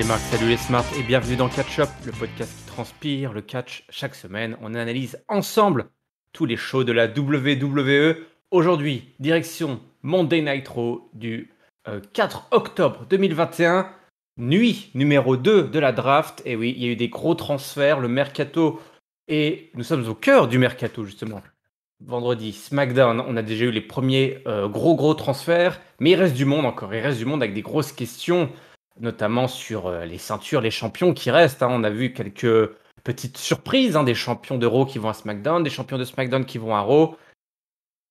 les marques, salut les smarts et bienvenue dans Catch Up, le podcast qui transpire le catch. Chaque semaine, on analyse ensemble tous les shows de la WWE. Aujourd'hui, direction Monday Night Raw du 4 octobre 2021, nuit numéro 2 de la draft. Et oui, il y a eu des gros transferts, le mercato, et nous sommes au cœur du mercato justement. Vendredi, SmackDown, on a déjà eu les premiers gros transferts, mais il reste du monde encore, il reste du monde avec des grosses questions, notamment sur les ceintures, les champions qui restent. On a vu quelques petites surprises, des champions de Raw qui vont à SmackDown, des champions de SmackDown qui vont à Raw.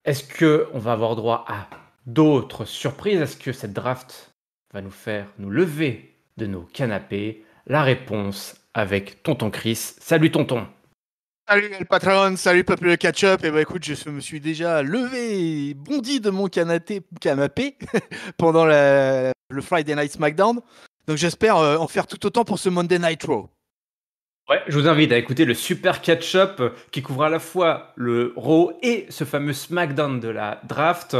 Est-ce qu'on va avoir droit à d'autres surprises? Est-ce que cette draft va nous faire nous lever de nos canapés? La réponse avec Tonton Chris. Salut Tonton! Salut le patron, salut peuple de catch-up. Et bah écoute, je me suis déjà levé, bondi de mon canapé pendant le Friday Night SmackDown. Donc j'espère en faire tout autant pour ce Monday Night Raw. Ouais, je vous invite à écouter le super catch-up qui couvre à la fois le Raw et ce fameux SmackDown de la draft.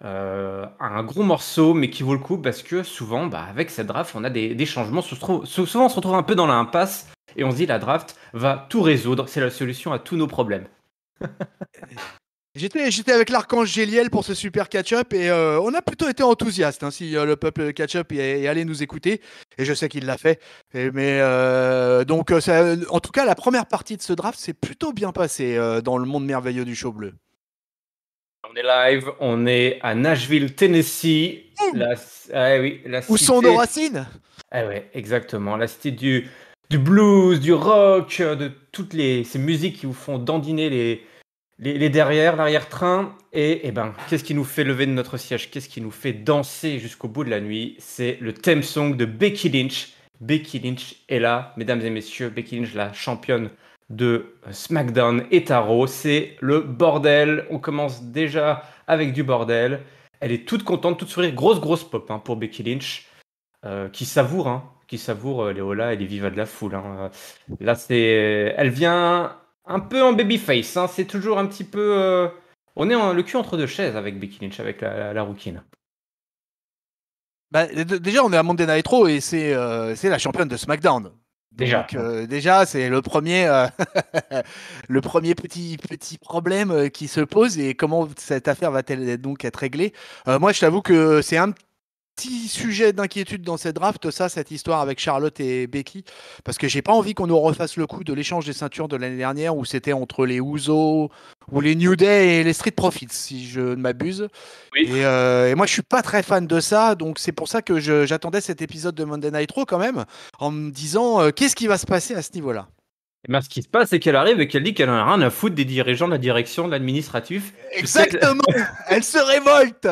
Un gros morceau, mais qui vaut le coup parce que souvent, avec cette draft, on a des changements. Souvent, on se retrouve un peu dans l'impasse et on se dit la draft va tout résoudre. C'est la solution à tous nos problèmes. J'étais avec l'archange Géliel pour ce super catch-up et on a plutôt été enthousiaste si le peuple de catch-up est allé nous écouter, et je sais qu'il l'a fait. Donc en tout cas, la première partie de ce draft s'est plutôt bien passée dans le monde merveilleux du show bleu. On est live, on est à Nashville, Tennessee. La Où cité... sont nos racines? Ah ouais, exactement. La cité du blues, du rock, de toutes ces musiques qui vous font dandiner les derrière, l'arrière-train. Et qu'est-ce qui nous fait lever de notre siège? Qu'est-ce qui nous fait danser jusqu'au bout de la nuit? C'est le theme song de Becky Lynch. Becky Lynch est là, mesdames et messieurs. Becky Lynch, la championne de SmackDown et à Raw. C'est le bordel. On commence déjà avec du bordel. Elle est toute contente, toute sourire. Grosse pop pour Becky Lynch, qui savoure les hola et les vivas de la foule. Là, elle vient un peu en babyface. C'est toujours un petit peu... On est le cul entre deux chaises avec Becky Lynch, avec la rouquine. Déjà, on est à Monday Night Raw et c'est la championne de SmackDown. Donc, déjà, c'est le premier, le premier petit problème qui se pose, et comment cette affaire va-t-elle donc être réglée? Moi, je t'avoue que c'est un petit sujet d'inquiétude dans cette draft, cette histoire avec Charlotte et Becky, parce que j'ai pas envie qu'on nous refasse le coup de l'échange des ceintures de l'année dernière où c'était entre les Usos ou les New Day et les Street Profits, si je ne m'abuse. Oui. Et moi, je suis pas très fan de ça, donc c'est pour ça que j'attendais cet épisode de Monday Night Raw quand même, en me disant qu'est-ce qui va se passer à ce niveau-là. Et ce qui se passe, c'est qu'elle arrive et qu'elle dit qu'elle en a rien à foutre des dirigeants de la direction, de l'administratif. Exactement. Elle se révolte.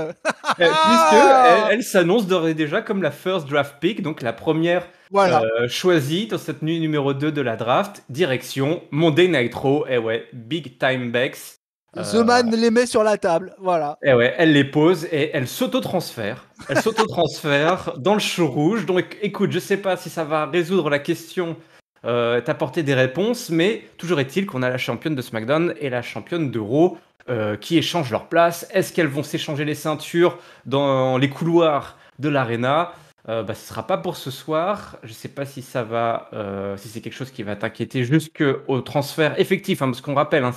Puisque elle s'annonce d'ores et déjà comme la first draft pick, donc la première choisie dans cette nuit numéro 2 de la draft. Direction Monday Night Raw. Et ouais, big time backs. The Man les met sur la table, voilà. Et ouais, elle les pose et elle s'auto-transfère. Elle s'auto-transfère dans le show rouge. Donc écoute, je sais pas si ça va résoudre la question, t'apporter des réponses, mais toujours est-il qu'on a la championne de SmackDown et la championne de Raw qui échangent leur place. Est-ce qu'elles vont s'échanger les ceintures dans les couloirs de l'arena? Ce sera pas pour ce soir. Je sais pas si ça va, si c'est quelque chose qui va t'inquiéter jusqu'au transfert effectif, parce qu'on rappelle,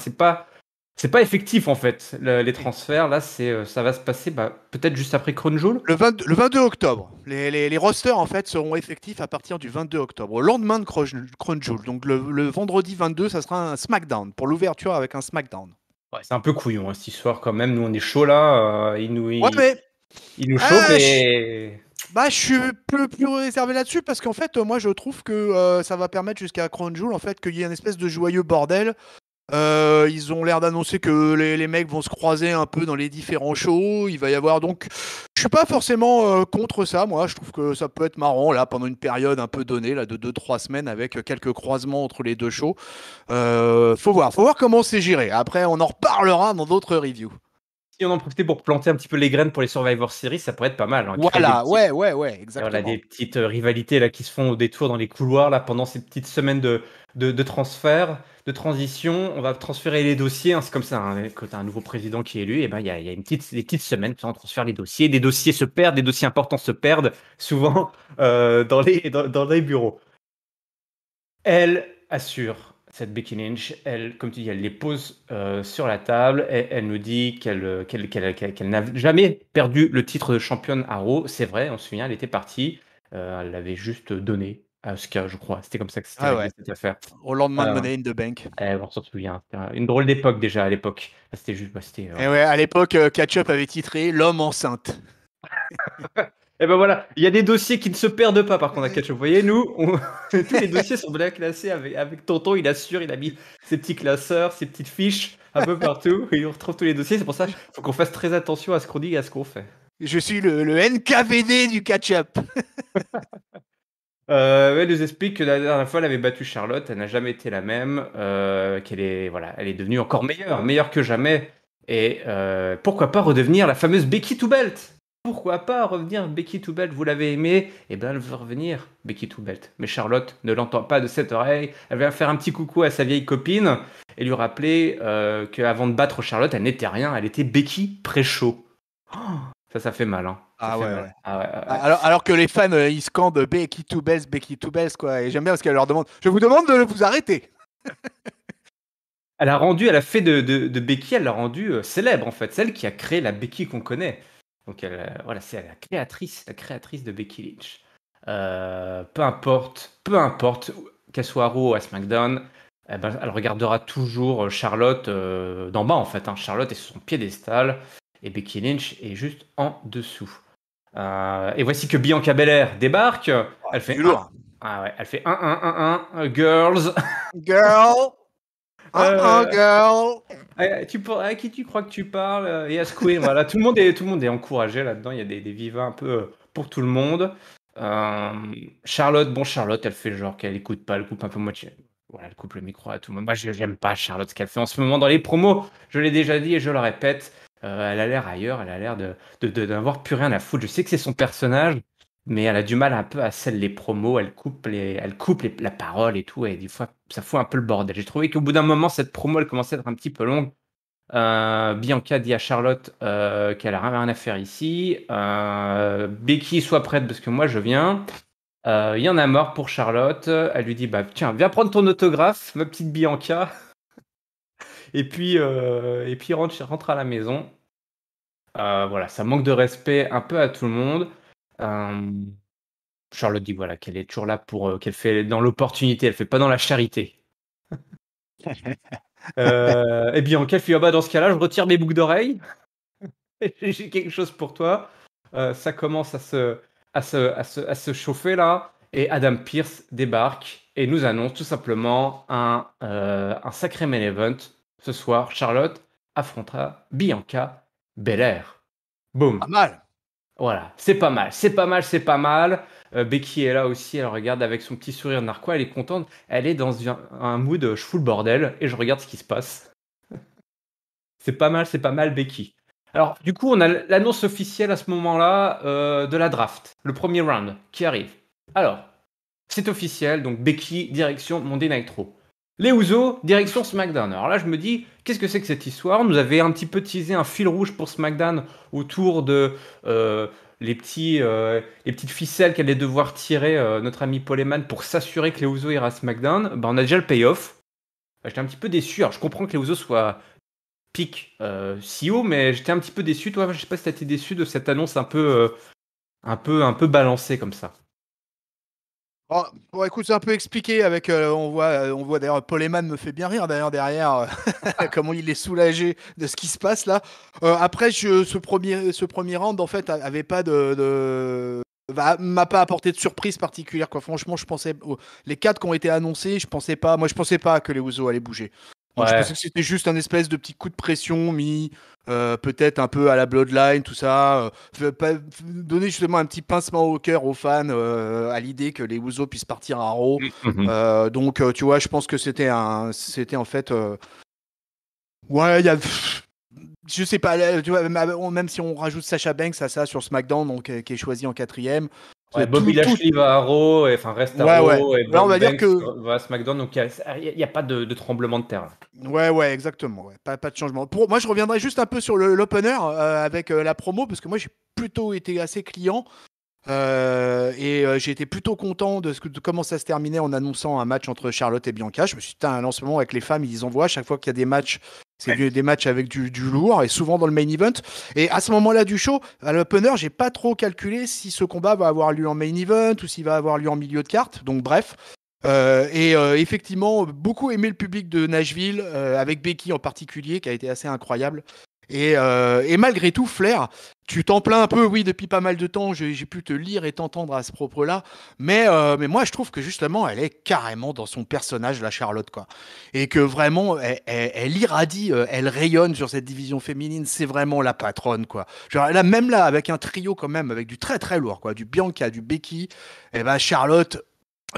c'est pas effectif en fait, les transferts. Là, ça va se passer peut-être juste après Crown Jewel. Le 22 octobre. Les rosters en fait seront effectifs à partir du 22 octobre, au lendemain de Crown Jewel. Donc le vendredi 22, ça sera un SmackDown, pour l'ouverture avec un SmackDown. Ouais, c'est un peu couillon cette histoire quand même. Nous, on est chaud là. Il nous chauffe et... je suis plus réservé là-dessus parce qu'en fait, moi, je trouve que ça va permettre jusqu'à Crown Jewel en fait qu'il y ait une espèce de joyeux bordel. Ils ont l'air d'annoncer que les mecs vont se croiser un peu dans les différents shows. Il va y avoir donc... Je suis pas forcément contre ça, moi. Je trouve que ça peut être marrant, là, pendant une période un peu donnée, là, de 2-3 semaines, avec quelques croisements entre les deux shows. Faut voir comment c'est géré. Après, on en reparlera dans d'autres reviews. Si on en profitait pour planter un petit peu les graines pour les Survivor Series, ça pourrait être pas mal. Voilà, ouais, Et exactement. voilà, des petites rivalités là, qui se font au détour dans les couloirs là, pendant ces petites semaines de transfert, de transition. On va transférer les dossiers. Hein, c'est comme ça, hein, quand tu as un nouveau président qui est élu, et ben, il y a des petites semaines, on transfère les dossiers. Des dossiers se perdent, des dossiers importants se perdent, souvent dans les bureaux. Elle assure, cette Becky Lynch, elle, comme tu dis, elle les pose sur la table et elle nous dit qu'elle n'a jamais perdu le titre de championne à Raw. C'est vrai, on se souvient, elle était partie. Elle l'avait juste donné à Asuka, je crois. C'était comme ça que c'était réglé cette affaire. Au lendemain de Money in the Bank. On s'en souvient. C'était une drôle d'époque déjà à l'époque. C'était juste. Et ouais, à l'époque, Catch-Up avait titré L'homme enceinte. Et ben voilà, il y a des dossiers qui ne se perdent pas par contre à Catch-Up. Vous voyez, nous, tous les dossiers sont bien classés avec Tonton, il assure, il a mis ses petits classeurs, ses petites fiches un peu partout, et on retrouve tous les dossiers. C'est pour ça qu'il faut qu'on fasse très attention à ce qu'on dit et à ce qu'on fait. Je suis le NKVD du Catch-Up. Elle nous explique que la dernière fois, elle avait battu Charlotte, elle n'a jamais été la même, qu'elle est, voilà, elle est devenue encore meilleure que jamais. Et pourquoi pas redevenir la fameuse Becky Two Belt? Pourquoi pas revenir Becky Two Belt? Vous l'avez aimée, et bien elle veut revenir Becky Two Belt. Mais Charlotte ne l'entend pas de cette oreille. Elle vient faire un petit coucou à sa vieille copine et lui rappeler qu'avant de battre Charlotte, elle n'était rien, elle était Becky Pré-Show. Ça fait mal, hein. Ça fait mal. Alors que les fans, ils scandent Becky Two Bells, quoi. Et j'aime bien parce qu'elle leur demande, je vous demande de vous arrêter. Elle a fait de Becky, elle l'a rendue célèbre en fait, celle qui a créé la Becky qu'on connaît. Donc voilà, c'est la créatrice de Becky Lynch. Peu importe qu'elle soit à Raw ou à SmackDown, elle regardera toujours Charlotte d'en bas en fait. Hein. Charlotte est sur son piédestal et Becky Lynch est juste en dessous. Et voici que Bianca Belair débarque. Elle fait elle fait 1 girls. Girl. Girl. À qui tu crois que tu parles? Et à Queen, voilà, tout le monde est encouragé là-dedans. Il y a des vivas un peu pour tout le monde. Charlotte, elle fait genre qu'elle écoute pas, elle coupe un peu moitié. Voilà, elle coupe le micro à tout le monde. Moi, j'aime pas Charlotte ce qu'elle fait en ce moment dans les promos. Je l'ai déjà dit et je le répète. Elle a l'air ailleurs, elle a l'air de n'avoir plus rien à foutre. Je sais que c'est son personnage, mais elle a du mal un peu à sceller les promos. Elle coupe la parole et tout, et des fois, ça fout un peu le bordel. J'ai trouvé qu'au bout d'un moment, cette promo, elle commençait à être un petit peu longue. Bianca dit à Charlotte qu'elle a rien à faire ici. Becky, sois prête parce que moi, je viens. Il y en a marre pour Charlotte. Elle lui dit, bah tiens, viens prendre ton autographe, ma petite Bianca. Et puis rentre à la maison. Voilà, ça manque de respect un peu à tout le monde. Charlotte dit voilà qu'elle est toujours là pour qu'elle fait dans l'opportunité, elle fait pas dans la charité. Et bien qu'elle fait dans ce cas-là, je retire mes boucles d'oreilles. J'ai quelque chose pour toi. Ça commence à se chauffer là, et Adam Pearce débarque et nous annonce tout simplement un sacré main event. Ce soir, Charlotte affrontera Bianca Belair. Boum. Pas mal. Voilà, c'est pas mal. Becky est là aussi, elle regarde avec son petit sourire narquois, elle est contente. Elle est dans un mood je fous le bordel et je regarde ce qui se passe. C'est pas mal Becky. Alors, du coup, on a l'annonce officielle à ce moment-là de la draft, le premier round qui arrive. Alors, c'est officiel, donc Becky, direction Monday Night Raw. Les Usos, direction SmackDown. Alors là, je me dis, qu'est-ce que c'est que cette histoire? On nous avait un petit peu teasé un fil rouge pour SmackDown autour de les petites ficelles qu'allait devoir tirer notre ami Paul Heyman pour s'assurer que les Usos iraient à SmackDown. On a déjà le payoff. J'étais un petit peu déçu. Alors, je comprends que les Usos soient pick si haut, mais j'étais un petit peu déçu. Toi, je sais pas si t'as été déçu de cette annonce un peu balancée comme ça. Bon, écoute, c'est un peu expliqué avec. On voit d'ailleurs, Paul Heyman me fait bien rire d'ailleurs derrière, comment il est soulagé de ce qui se passe là. Après, ce premier round en fait avait pas m'a pas apporté de surprise particulière quoi. Franchement, je pensais les 4 qui ont été annoncés, je pensais pas que les Usos allaient bouger. Donc, je pensais que c'était juste un espèce de petit coup de pression mis peut-être un peu à la Bloodline, tout ça. Donner justement un petit pincement au cœur aux fans à l'idée que les Usos puissent partir à Raw. Donc, tu vois, je pense que c'était en fait. Ouais, je sais pas, tu vois, même si on rajoute Sasha Banks à ça sur SmackDown, donc qui est choisi en 4e. Ouais, Bobby Lashley va à Raw, reste à Raw, et Là, on va dire Banks que va à SmackDown, donc il n'y a pas de tremblement de terre. ouais, exactement. Ouais. Pas de changement. Moi, je reviendrai juste un peu sur l'opener avec la promo, parce que moi, j'ai plutôt été assez client. J'ai été plutôt content de comment ça se terminait en annonçant un match entre Charlotte et Bianca. Je me suis dit, en ce moment, avec les femmes, ils envoient à chaque fois qu'il y a des matchs. C'est des matchs avec du lourd et souvent dans le main event. Et à ce moment-là du show, à l'opener, j'ai pas trop calculé si ce combat va avoir lieu en main event ou s'il va avoir lieu en milieu de carte. Donc bref. Effectivement, beaucoup aimé le public de Nashville, avec Becky en particulier, qui a été assez incroyable. Et malgré tout, Flair, tu t'en plains un peu, oui, depuis pas mal de temps, j'ai pu te lire et t'entendre à ce propos-là, mais moi je trouve que justement, elle est carrément dans son personnage, la Charlotte, quoi. Et que vraiment, elle irradie, elle rayonne sur cette division féminine, c'est vraiment la patronne, quoi. Genre, là, même là, avec un trio quand même, avec du très très lourd, quoi, du Bianca, du Becky, et ben Charlotte,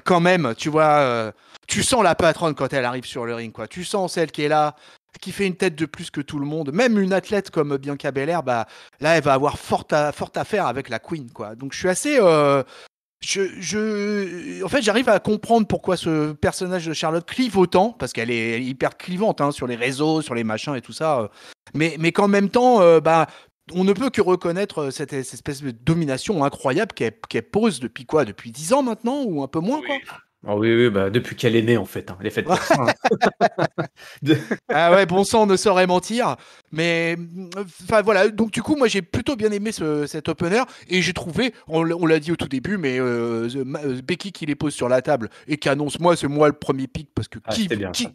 quand même, tu vois, tu sens la patronne quand elle arrive sur le ring, quoi. Tu sens celle qui est là, qui fait une tête de plus que tout le monde. Même une athlète comme Bianca Belair, bah, là, elle va avoir fort à faire avec la Queen, quoi. Donc, je suis assez. En fait, j'arrive à comprendre pourquoi ce personnage de Charlotte clive autant, parce qu'elle est hyper clivante sur les réseaux, sur les machins et tout ça. Mais qu'en même temps, bah, on ne peut que reconnaître cette espèce de domination incroyable qu'elle pose depuis quoi? Depuis 10 ans maintenant, ou un peu moins, quoi. Oh oui, bah, depuis qu'elle est née, en fait. Elle est faite pour ça. Ah ouais, bon sang, on ne saurait mentir. Mais enfin voilà, donc du coup, moi j'ai plutôt bien aimé cet opener et j'ai trouvé, on l'a dit au tout début, mais Becky qui les pose sur la table et qui annonce moi, c'est moi le premier pick parce que c'était bien, ça.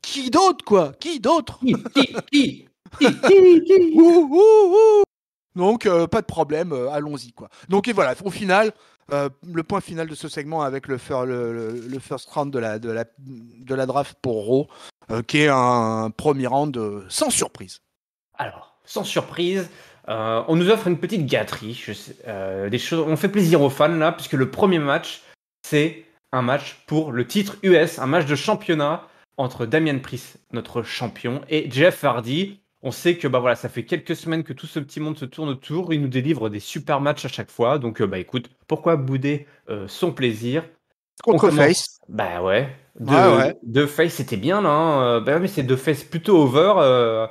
qui d'autre quoi? Qui d'autre? Qui Donc pas de problème, allons-y quoi. Donc et voilà, au final, le point final de ce segment avec le first round de la draft pour Raw, qui est un premier round sans surprise. Alors, sans surprise, on nous offre une petite gâterie. Des choses, on fait plaisir aux fans là, puisque le premier match, c'est un match pour le titre US, un match de championnat entre Damian Priest, notre champion, et Jeff Hardy. On sait que voilà, ça fait quelques semaines que tout ce petit monde se tourne autour. Il nous délivre des super matchs à chaque fois. Donc, écoute, pourquoi bouder son plaisir? Contre Face. Bah ouais. Ouais. De Face, c'était bien là. Bah mais c'est de Face plutôt over.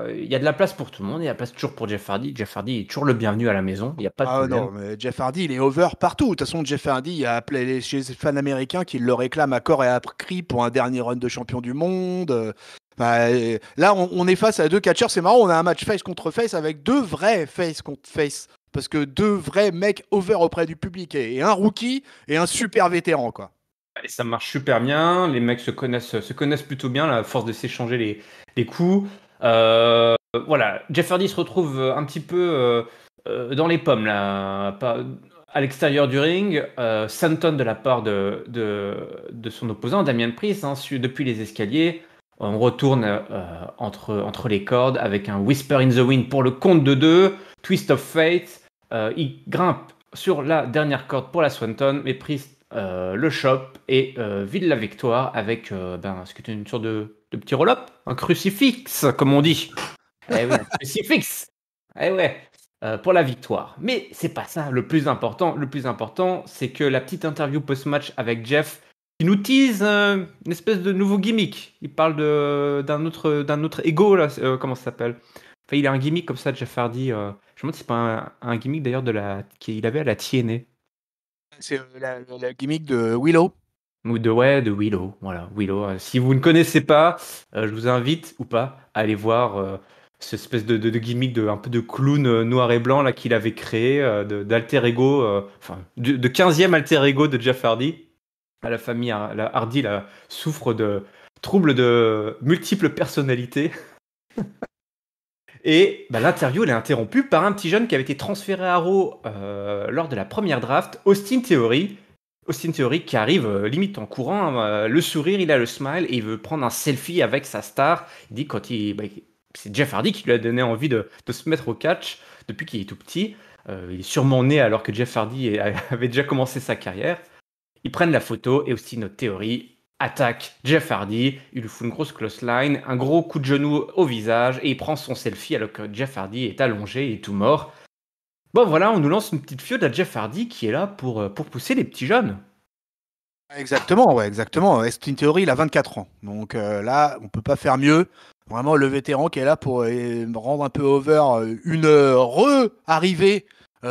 Il y a de la place pour tout le monde. Il y a de la place toujours pour Jeff Hardy. Jeff Hardy est toujours le bienvenu à la maison. Il n'y a pas de problème. Non, mais Jeff Hardy, il est over partout. De toute façon, Jeff Hardy, il y a appelé chez les fans américains qui le réclament à corps et à cri pour un dernier run de champion du monde. Là, on est face à deux catcheurs. C'est marrant, on a un match face contre face avec deux vrais face contre face. Parce que deux vrais mecs over auprès du public. Et un rookie et un super vétéran, quoi. Et ça marche super bien. Les mecs se connaissent plutôt bien, à force de s'échanger les coups. Voilà, Jeff Hardy se retrouve un petit peu dans les pommes là, à l'extérieur du ring. Santon de la part de son opposant, Damian Priest, depuis les escaliers. On retourne entre les cordes avec un Whisper in the Wind pour le compte de 2. Twist of Fate. Il grimpe sur la dernière corde pour la Swanton, mais Priest le chope et vide la victoire avec ce qui est une sorte de petit roll-up, un crucifix, comme on dit. Eh oui, un crucifix. Eh ouais, pour la victoire. Mais c'est pas ça le plus important. Le plus important, c'est que la petite interview post-match avec Jeff, qui nous tease une espèce de nouveau gimmick. Il parle d'un autre ego là. Comment ça s'appelle? Enfin, il a un gimmick comme ça, Jeff Hardy. Je me demande si c'est pas un gimmick d'ailleurs qu'il avait à la TNA. C'est la gimmick de Willow. Ou de Willow. Voilà, Willow. Si vous ne connaissez pas, je vous invite ou pas à aller voir cette espèce de gimmick un peu de clown noir et blanc là qu'il avait créé, d'alter ego, de 15e alter ego de Jeff Hardy. La famille Hardy là, souffre de troubles de multiples personnalités. Et l'interview elle est interrompue par un petit jeune qui avait été transféré à Raw lors de la première draft, Austin Theory. Austin Theory qui arrive limite en courant, le sourire, il a le smile et il veut prendre un selfie avec sa star. Il dit c'est Jeff Hardy qui lui a donné envie de se mettre au catch depuis qu'il est tout petit. Il est sûrement né alors que Jeff Hardy avait déjà commencé sa carrière. Ils prennent la photo et Austin Theory attaque Jeff Hardy, il lui fout une grosse clothesline, un gros coup de genou au visage et il prend son selfie alors que Jeff Hardy est allongé et tout mort. Bon voilà, on nous lance une petite feud à Jeff Hardy qui est là pour pousser les petits jeunes. Exactement, ouais, exactement. Austin Theory, il a 24 ans. Donc là, on peut pas faire mieux. Vraiment, le vétéran qui est là pour rendre un peu over une re-arrivée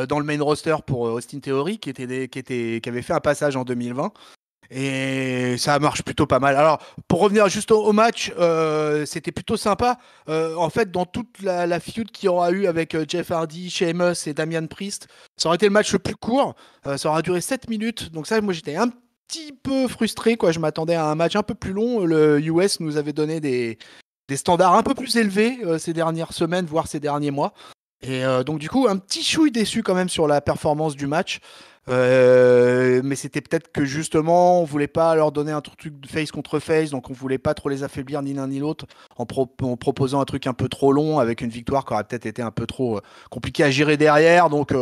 dans le main roster pour Austin Theory, qui avait fait un passage en 2020. Et ça marche plutôt pas mal. Alors, pour revenir juste au match, c'était plutôt sympa. En fait, dans toute la feud qu'il y aura eu avec Jeff Hardy, Sheamus et Damian Priest, ça aurait été le match le plus court. Ça aurait duré 7 minutes. Donc ça, moi, j'étais un petit peu frustré, quoi. Je m'attendais à un match un peu plus long. Le US nous avait donné des standards un peu plus élevés ces dernières semaines, voire ces derniers mois. Et donc du coup, un petit chouille déçu quand même sur la performance du match. Mais c'était peut-être que justement, on voulait pas leur donner un truc de face contre face, donc on voulait pas trop les affaiblir ni l'un ni l'autre en proposant un truc un peu trop long avec une victoire qui aurait peut-être été un peu trop compliquée à gérer derrière. Donc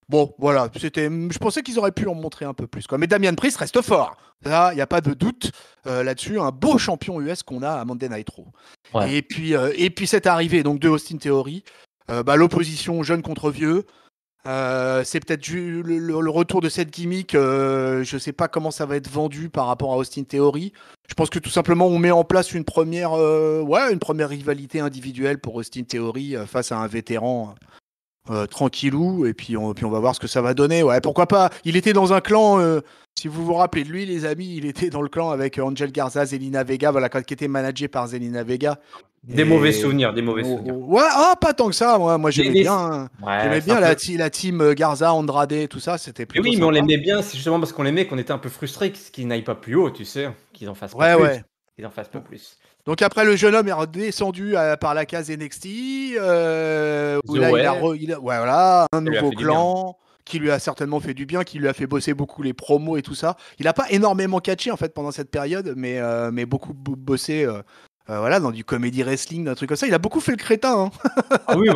bon, voilà, je pensais qu'ils auraient pu en montrer un peu plus, quoi. Mais Damian Priest reste fort. Là, il n'y a pas de doute là-dessus. Un beau champion US qu'on a à Monday Night Raw. Ouais. Et puis cette arrivée donc de Austin Theory, l'opposition jeune contre vieux. C'est peut-être le retour de cette gimmick. Je sais pas comment ça va être vendu par rapport à Austin Theory. Je pense que tout simplement on met en place une première rivalité individuelle pour Austin Theory face à un vétéran tranquillou. Et puis on va voir ce que ça va donner. Ouais, pourquoi pas. Il était dans un clan. Si vous vous rappelez de lui, les amis, il était dans le clan avec Angel Garza, Zelina Vega, voilà, qui était managé par Zelina Vega. Des mauvais souvenirs. Ouais, pas tant que ça. Moi j'aimais bien. J'aimais bien la team Garza, Andrade, tout ça. C'était plutôt. Oui, sympa. mais on l'aimait bien. C'est justement parce qu'on l'aimait qu'on était un peu frustré qu'ils n'aillent pas plus haut, tu sais, qu'ils en fassent pas plus. Ouais. Qu'ils en fassent pas plus. Donc après, le jeune homme est redescendu par la case NXT. Où là, voilà, un nouveau clan qui lui a certainement fait du bien, qui lui a fait bosser beaucoup les promos et tout ça. Il a pas énormément catché en fait pendant cette période, mais beaucoup bossé. Voilà, dans du comedy wrestling, d'un truc comme ça. Il a beaucoup fait le crétin. Hein. Ah oui,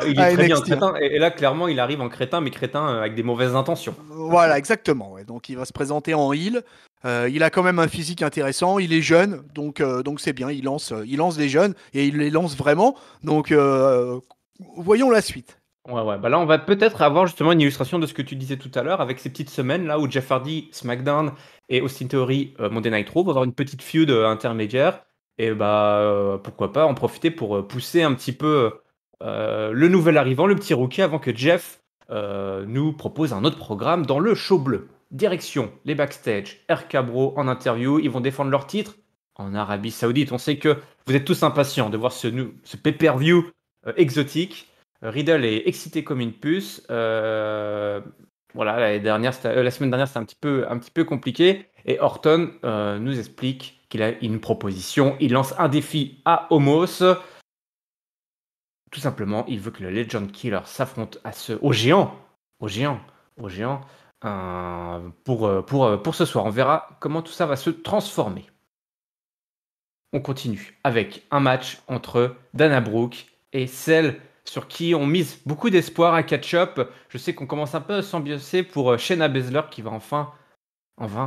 il est très bien crétin. Et là, clairement, il arrive en crétin, mais crétin avec des mauvaises intentions. Voilà, exactement. Ouais. Donc, il va se présenter en heel. Il a quand même un physique intéressant. Il est jeune, donc c'est bien. Il lance des jeunes et il les lance vraiment. Donc, voyons la suite. Ouais. Là, on va peut-être avoir justement une illustration de ce que tu disais tout à l'heure avec ces petites semaines là où Jeff Hardy, SmackDown et Austin Theory, Monday Night Raw vont avoir une petite feud intermédiaire. Et pourquoi pas en profiter pour pousser un petit peu le nouvel arrivant, le petit rookie, avant que Jeff nous propose un autre programme dans le show bleu. Direction, les backstage, RK Bro en interview, ils vont défendre leur titre en Arabie Saoudite. On sait que vous êtes tous impatients de voir ce pay-per-view exotique. Riddle est excité comme une puce. Voilà, la semaine dernière, c'était un petit peu compliqué. Et Orton nous explique qu'il a une proposition. Il lance un défi à Omos. Tout simplement, il veut que le Legend Killer s'affronte au géant. Pour ce soir. On verra comment tout ça va se transformer. On continue avec un match entre Dana Brooke et celle sur qui on mise beaucoup d'espoir à catch-up. Je sais qu'on commence un peu à s'ambiancer pour Shayna Baszler qui va enfin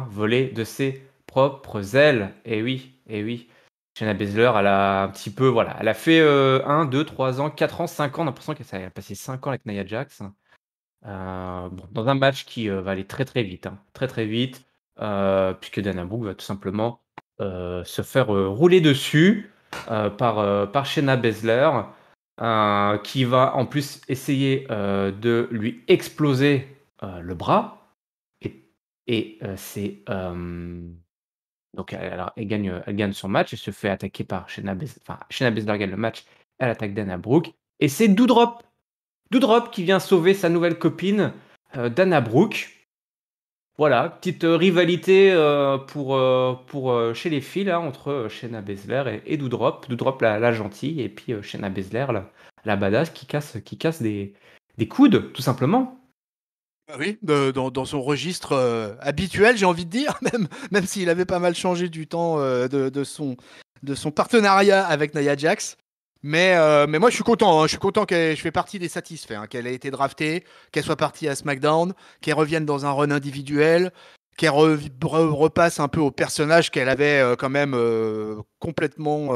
voler de ses propres ailes. Et oui. Shayna Baszler, elle a un petit peu, elle a fait 1, 2, 3 ans, 4 ans, 5 ans. On a l'impression qu'elle a passé 5 ans avec Nia Jax. Dans un match qui va aller très très vite. Très vite. Puisque Dana Brooke va tout simplement se faire rouler dessus par Shayna Baszler. Qui va en plus essayer de lui exploser le bras. Et c'est... Donc elle gagne son match, elle se fait attaquer par Shayna Baszler. Enfin, Shayna Baszler gagne le match, elle attaque Dana Brooke. Et c'est Doudrop qui vient sauver sa nouvelle copine, Dana Brooke. Voilà, petite rivalité chez les filles là, entre Shayna Baszler et Doudrop. Doudrop la gentille et puis Shayna Baszler la badass qui casse des coudes tout simplement. Oui, dans son registre habituel, j'ai envie de dire, même s'il avait pas mal changé du temps de son partenariat avec Nia Jax. Mais moi, je suis content. Je suis content je fais partie des satisfaits, qu'elle ait été draftée, qu'elle soit partie à SmackDown, qu'elle revienne dans un run individuel. qu'elle repasse un peu au personnage qu'elle avait quand même complètement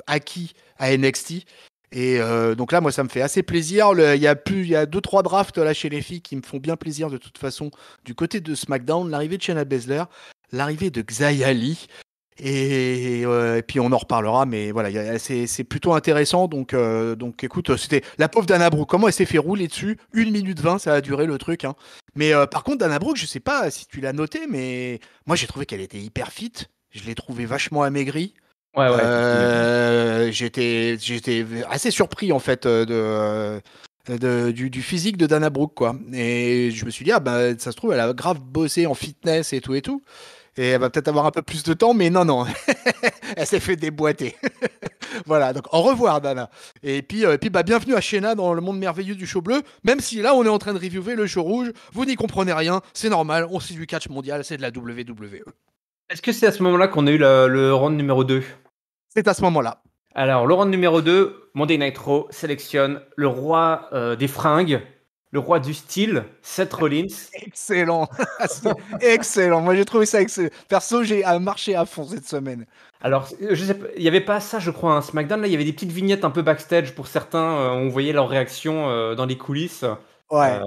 acquis à NXT. Et donc là, moi, ça me fait assez plaisir. Il y a 2-3 drafts là chez les filles qui me font bien plaisir de toute façon. Du côté de SmackDown, l'arrivée de Shayna Baszler, l'arrivée de Xia Li. Et puis on en reparlera, mais voilà, c'est plutôt intéressant. Donc écoute, c'était la pauvre Dana Brooke. Comment elle s'est fait rouler dessus 1 minute 20, ça a duré le truc. Hein. Mais par contre, Dana Brooke, je sais pas si tu l'as noté, mais moi j'ai trouvé qu'elle était hyper fit. Je l'ai trouvé vachement amaigrie. Ouais, ouais. J'étais assez surpris en fait du physique de Dana Brooke quoi. Et je me suis dit ah bah ça se trouve elle a grave bossé en fitness et tout. Et elle va peut-être avoir un peu plus de temps, mais non, elle s'est fait déboîter. Voilà, donc au revoir Dana. Et puis bah, bienvenue à Shayna dans le monde merveilleux du show bleu. Même si là on est en train de reviewer le show rouge, vous n'y comprenez rien, c'est normal, on sait du catch mondial, c'est de la WWE. Est-ce que c'est à ce moment-là qu'on a eu le round numéro 2? C'est à ce moment-là. Alors, le round numéro 2, Monday Night Raw sélectionne le roi des fringues, le roi du style, Seth Rollins. Excellent, excellent. Moi j'ai trouvé ça excellent. Perso, j'ai marché à fond cette semaine. Alors, je sais pas, il n'y avait pas ça, je crois, un SmackDown. Là, il y avait des petites vignettes un peu backstage pour certains. On voyait leur réaction dans les coulisses. Ouais.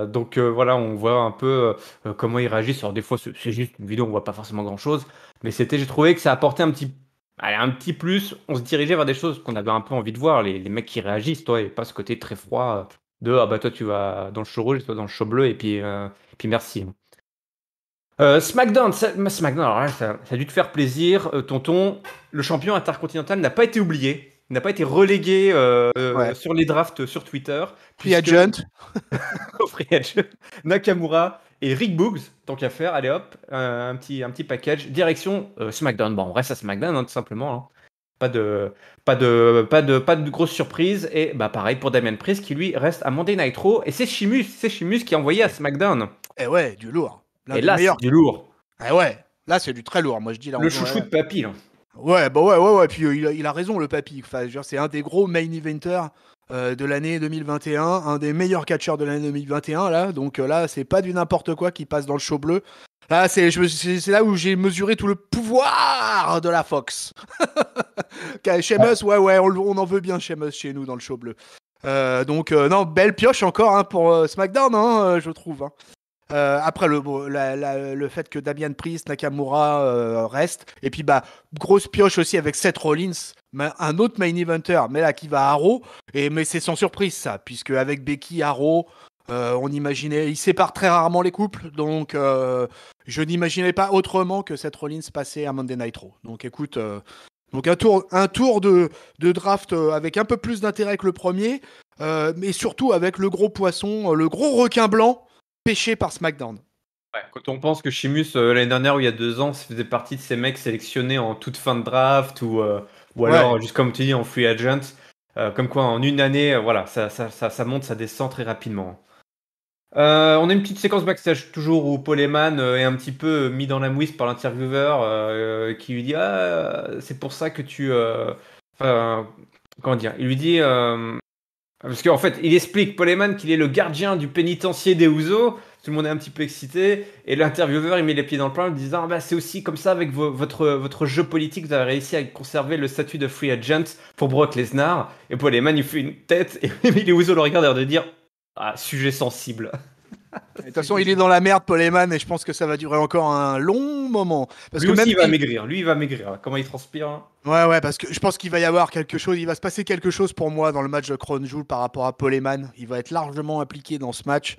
Donc voilà, on voit un peu comment ils réagissent. Alors des fois, c'est juste une vidéo, on voit pas forcément grand-chose. Mais j'ai trouvé que ça apportait un petit plus. On se dirigeait vers des choses qu'on avait un peu envie de voir. Les mecs qui réagissent, toi, et pas ce côté très froid de ah bah toi tu vas dans le show rouge et toi dans le show bleu et puis merci. SmackDown, alors là, ça a dû te faire plaisir, tonton. Le champion intercontinental n'a pas été oublié, n'a pas été relégué Ouais. sur les drafts sur Twitter. Free agent. Free agent. Nakamura et Rick Boogs, tant qu'à faire, allez hop, un petit package. Direction SmackDown. Bon, on reste à SmackDown, hein, tout simplement. Hein. Pas de grosse surprise. Et bah pareil pour Damian Priest qui lui reste à Monday Night Raw. Et c'est Sheamus qui est envoyé à SmackDown. Et ouais, du lourd. Et là, c'est du lourd. Eh ouais, là c'est du très lourd. Moi je dis là. Le chouchou de Papy. Là. Ouais, bah ouais. Puis il a raison le Papy. Enfin, c'est un des gros main eventers de l'année 2021, un des meilleurs catcheurs de l'année 2021 là. Donc là, c'est pas du n'importe quoi qui passe dans le show bleu. Là, c'est là où j'ai mesuré tout le pouvoir de la Fox. Sheamus, ouais, on en veut bien Sheamus chez nous dans le show bleu. Donc non, belle pioche encore hein, pour SmackDown, hein, je trouve. Hein. Après le fait que Damian Priest, Nakamura reste, et puis bah grosse pioche aussi avec Seth Rollins, un autre main eventer, mais là qui va à Raw, mais c'est sans surprise ça, puisque avec Becky à Raw, on imaginait, ils séparent très rarement les couples, donc je n'imaginais pas autrement que Seth Rollins passait à Monday Night Raw. Donc écoute. Donc un tour de draft avec un peu plus d'intérêt que le premier, mais surtout avec le gros poisson, le gros requin blanc pêché par SmackDown. Ouais, quand on pense que Sheamus, l'année dernière ou il y a 2 ans, ça faisait partie de ces mecs sélectionnés en toute fin de draft ou alors, juste comme tu dis, en free agent, comme quoi en une année, voilà, ça monte, ça descend très rapidement. On a une petite séquence backstage toujours où Paul Heyman est un petit peu mis dans la mouise par l'intervieweur qui lui dit ah c'est pour ça que tu comment dire, il lui dit parce qu'en fait il explique Paul Heyman qu'il est le gardien du pénitencier des Usos. Tout le monde est un petit peu excité et l'intervieweur il met les pieds dans le plat en disant bah c'est aussi comme ça avec votre jeu politique vous avez réussi à conserver le statut de free agent pour Brock Lesnar. Et Paul Heyman il fait une tête et les Usos le regardent et de dire ah, sujet sensible. De toute façon, il est dans la merde, Paul Heyman, et je pense que ça va durer encore un long moment. Parce lui que aussi, il va maigrir. Lui, il va maigrir. Comment il transpire hein. Ouais, parce que je pense qu'il va y avoir quelque chose. Il va se passer quelque chose pour moi dans le match de Crown Jewel par rapport à Paul Heyman. Il va être largement impliqué dans ce match.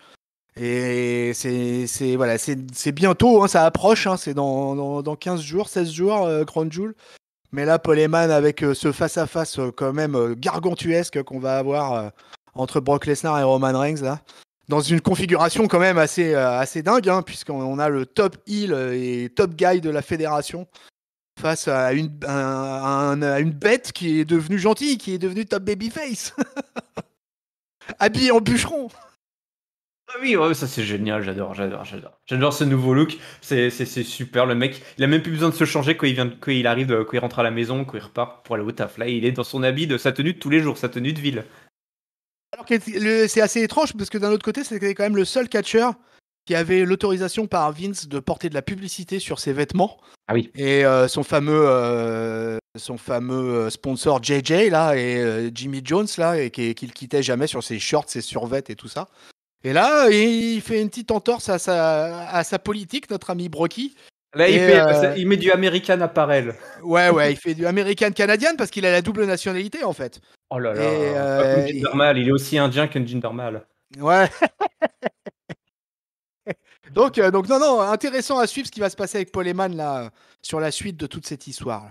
Et c'est bientôt, hein, ça approche. Hein, c'est dans 15 jours, 16 jours, Crown Jewel. Mais là, Paul Heyman, avec ce face-à-face quand même gargantuesque qu'on va avoir entre Brock Lesnar et Roman Reigns, là. Dans une configuration quand même assez dingue, hein, puisqu'on a le top heel et top guy de la fédération face à une bête qui est devenue gentille, qui est devenue top babyface. Habillé en bûcheron. Ah oui, ouais, ça c'est génial, j'adore ce nouveau look, c'est super, le mec, il a même plus besoin de se changer quand il arrive, quand il rentre à la maison, quand il repart pour aller au taf, là il est dans son habit de sa tenue de tous les jours, sa tenue de ville. Alors que c'est assez étrange parce que d'un autre côté, c'est quand même le seul catcheur qui avait l'autorisation par Vince de porter de la publicité sur ses vêtements. Ah oui. Et son fameux sponsor JJ là et Jimmy Jones là et qu'il quittait jamais sur ses shorts, ses survêtements et tout ça. Et là, il fait une petite entorse à sa politique, notre ami Brocky. Là, il met du American Apparel. Ouais, il fait du American Canadian parce qu'il a la double nationalité en fait. Oh là là, pas comme Jinder Mahal, il est aussi indien qu'un Jinder Mahal. Ouais. donc non, intéressant à suivre ce qui va se passer avec Paul Heyman là sur la suite de toute cette histoire.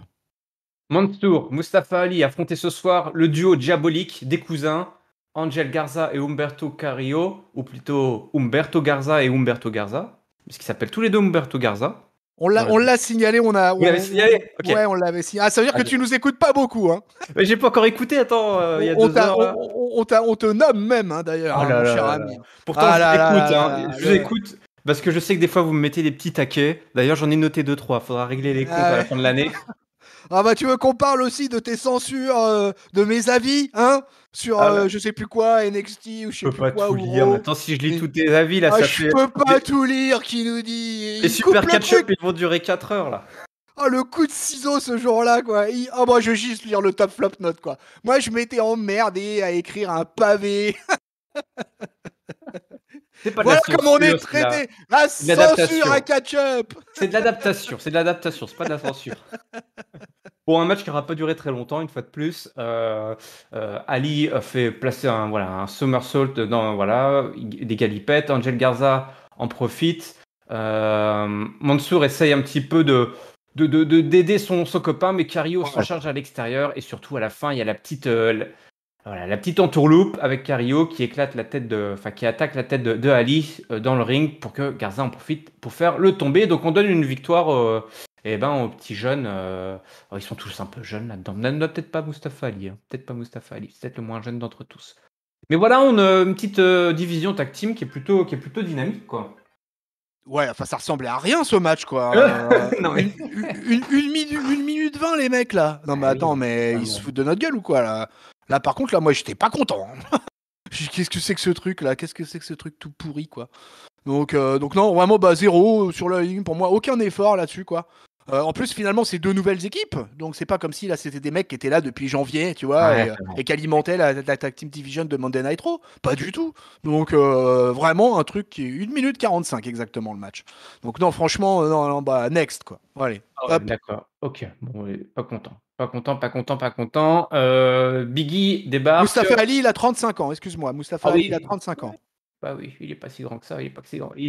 Mansour, Mustafa Ali affronté ce soir le duo diabolique des cousins Angel Garza et Humberto Carrillo, ou plutôt Humberto Garza et Humberto Garza, puisqu'ils s'appellent tous les deux Humberto Garza. On l'a signalé, Vous l'avez signalé? Okay. Ouais, on l'avait signalé. Ah, ça veut dire que tu nous écoutes pas beaucoup, hein. Mais j'ai pas encore écouté, attends, il y a 2 heures. On te nomme même, hein, d'ailleurs, oh mon cher ami. Pourtant, je vous écoute, parce que je sais que des fois, vous me mettez des petits taquets. D'ailleurs, j'en ai noté 2-3. Faudra régler les comptes à la fin de l'année. Ah bah tu veux qu'on parle aussi de tes censures, de mes avis, hein, sur je sais plus quoi, NXT ou je sais plus quoi. Je peux pas tout lire. Maintenant, si je lis tous tes avis là, ça fait. Je peux pas tout lire, qui nous dit. Les super catch-up, ils vont durer 4 heures là. Oh le coup de ciseau ce jour-là quoi. Ah moi je veux juste lire le top flop note quoi. Moi je m'étais emmerdé à écrire un pavé. C'est pas de voilà la censure, comment on est traité. La censure à catch-up. C'est de l'adaptation, c'est pas de la censure. Pour un match qui n'aura pas duré très longtemps, une fois de plus, Ali a fait placer un somersault dans des galipettes. Angel Garza en profite. Mansour essaye un petit peu d'aider son copain, mais Carrillo s'en charge à l'extérieur. Et surtout, à la fin, il y a la petite entourloupe avec Carrillo qui attaque la tête de Ali dans le ring pour que Garza en profite pour faire le tomber. Donc on donne une victoire aux petits jeunes. Ils sont tous un peu jeunes là-dedans. Peut-être pas Mustafa Ali. C'est peut-être le moins jeune d'entre tous. Mais voilà, on a une petite division tag team qui est plutôt dynamique, quoi. Ouais, enfin ça ressemblait à rien ce match quoi. Non, mais... une minute 20 les mecs là. Non mais attends, mais ils se foutent de notre gueule ou quoi là? Là par contre là moi j'étais pas content. Qu'est-ce que c'est que ce truc là? Qu'est-ce que c'est que ce truc tout pourri quoi? Donc non, vraiment zéro sur la ligne pour moi, aucun effort là-dessus quoi. En plus finalement c'est 2 nouvelles équipes, donc c'est pas comme si là c'était des mecs qui étaient là depuis janvier, tu vois, et qui alimentaient la Tag Team Division de Monday Night Raw, pas du tout. Donc vraiment un truc qui est 1 minute 45 exactement le match. Donc non franchement next quoi. Allez. D'accord. OK. Bon, pas content. Biggie débarque. Mustafa Ali il a 35 ans, excuse-moi. Mustafa Ali il a 35 ans. Bah oui, il est pas si grand que ça, il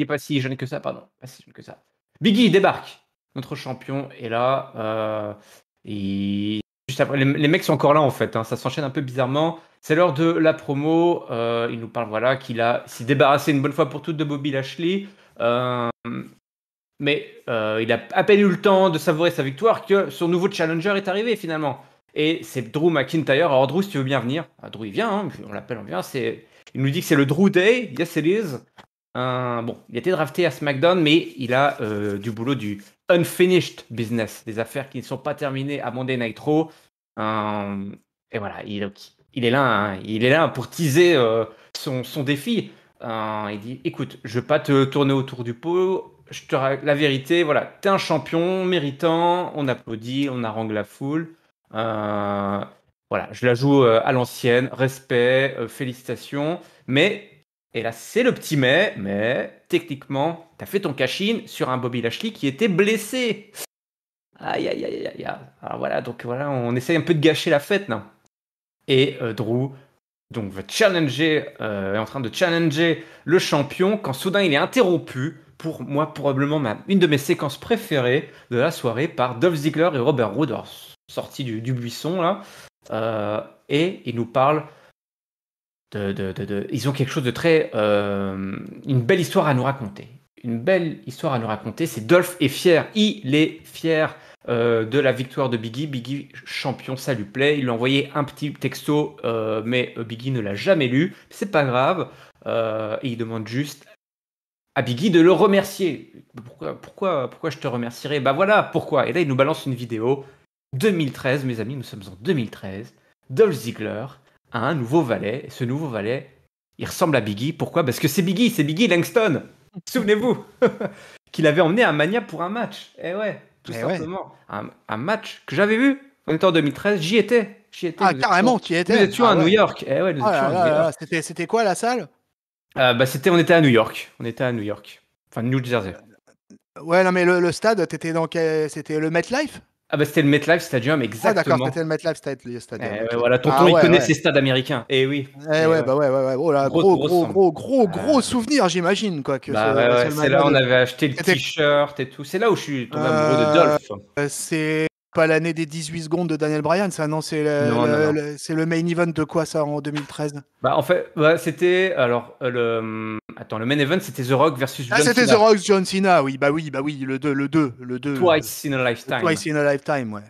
est pas si jeune que ça, pardon. Pas si jeune que ça. Biggie débarque. Notre champion est là. Juste après, les mecs sont encore là en fait. Ça s'enchaîne un peu bizarrement. C'est l'heure de la promo. Il nous parle qu'il s'est débarrassé une bonne fois pour toutes de Bobby Lashley. Mais il a à peine eu le temps de savourer sa victoire que son nouveau challenger est arrivé finalement. Et c'est Drew McIntyre. Alors Drew, si tu veux bien venir. Drew, il vient. On l'appelle, on vient. Il nous dit que c'est le Drew Day. Yes, it is. Il a été drafté à SmackDown, mais il a du boulot du unfinished business, des affaires qui ne sont pas terminées à Monday Night Raw. Et voilà, il est là, il est là pour teaser son défi. Il dit, écoute, je veux pas te tourner autour du pot. La vérité, voilà, t'es un champion méritant. On applaudit, on harangue la foule. Voilà, je la joue à l'ancienne, respect, félicitations. Et là, c'est le petit mais techniquement, t'as fait ton cash-in sur un Bobby Lashley qui était blessé. Aïe. Alors voilà, on essaye un peu de gâcher la fête, non? Et Drew va challenger, est en train de challenger le champion quand soudain il est interrompu, pour moi probablement une de mes séquences préférées de la soirée, par Dolph Ziggler et Robert Roode, sortis du buisson là, et il nous parle ils ont quelque chose de très... une belle histoire à nous raconter. C'est Dolph est fier. Il est fier de la victoire de Biggie. Biggie, champion, ça lui plaît. Il lui a envoyé un petit texto, mais Biggie ne l'a jamais lu. C'est pas grave. Et il demande juste à Biggie de le remercier. Pourquoi je te remercierais? Bah voilà, pourquoi. Et là, il nous balance une vidéo. 2013, mes amis, nous sommes en 2013. Dolph Ziggler a un nouveau valet. Et ce nouveau valet, il ressemble à Biggie. Pourquoi? Parce que c'est Biggie Langston. Souvenez-vous qu'il avait emmené un Mania pour un match. Eh ouais, tout simplement. Ouais. Un match que j'avais vu. On était en 2013, j'y étais. Ah, carrément, tu y étais. Nous étions à New York. Eh ouais, nous étions à New York. C'était quoi la salle? On était à New York. Enfin, New Jersey. Ouais, non, mais le stade, t'étais dans c'était le MetLife? Ah bah c'était le MetLife Stadium, exactement. Ah d'accord, c'était le MetLife Stadium. Okay. Voilà, tonton, il connaît ces stades américains. Eh oui. Ouais. Oh là, gros souvenir, j'imagine, quoi. Que c'est là où on avait acheté le t-shirt et tout. C'est là où je suis tombé amoureux de Dolph. C'est pas l'année des 18 secondes de Daniel Bryan, ça, non, c'est le main event de quoi, ça, en 2013? Bah, en fait, c'était. Alors, le main event, c'était The Rock versus John Cena. Ah, c'était The Rock, John Cena, oui, le 2. Twice in a Lifetime. Twice in a Lifetime, ouais.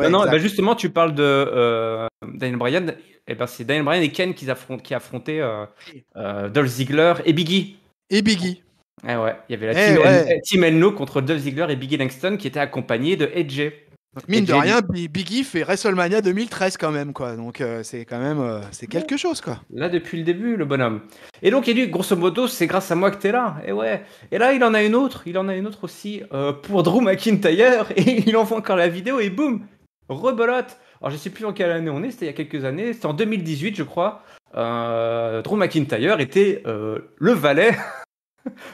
Non, bah justement, tu parles de Daniel Bryan. Et ben, c'est Daniel Bryan et Ken qui affrontaient Dolph Ziggler et Biggie. Eh ouais, il y avait la Team Enlo contre Dolph Ziggler et Biggie Langston qui étaient accompagnés de AJ. Mine de rien, Biggie fait WrestleMania 2013 quand même, quoi. Donc c'est quand même c'est quelque chose, quoi. Là depuis le début, le bonhomme. Et donc il dit grosso modo, c'est grâce à moi que t'es là. Et ouais. Et là il en a une autre aussi pour Drew McIntyre et il envoie encore la vidéo et boum, rebelote. Alors je sais plus en quelle année on est, c'était il y a quelques années, c'était en 2018 je crois. Drew McIntyre était le valet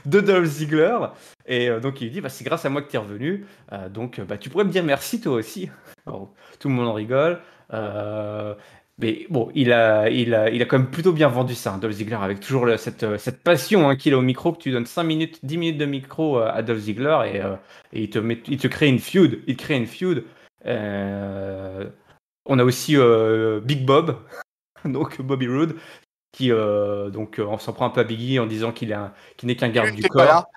de Dolph Ziggler et donc il lui dit c'est grâce à moi que t'es revenu, donc tu pourrais me dire merci toi aussi. Alors, tout le monde en rigole, mais bon il a quand même plutôt bien vendu ça, Dolph Ziggler, avec toujours cette passion qu'il a au micro, que tu donnes 5 minutes 10 minutes de micro à Dolph Ziggler et il te crée une feud, on a aussi Big Bob donc Bobby Roode qui on s'en prend un peu à Biggie en disant qu'il n'est qu'un garde du corps.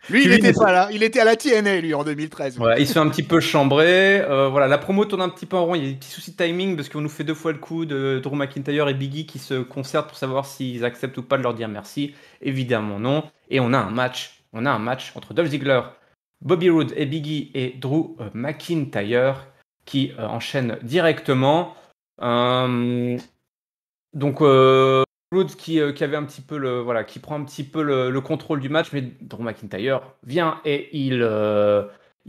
Lui, il n'était pas là. Il était à la TNA, lui, en 2013. Voilà, il se fait un petit peu chambrer. Voilà, la promo tourne un petit peu en rond. Il y a des petits soucis de timing parce qu'on nous fait 2 fois le coup de Drew McIntyre et Biggie qui se concertent pour savoir s'ils acceptent ou pas de leur dire merci. Évidemment non. Et on a un match entre Dolph Ziggler, Bobby Roode et Biggie et Drew McIntyre qui enchaînent directement. Donc Roode qui avait un petit peu qui prend un petit peu le contrôle du match, mais Drew McIntyre vient et il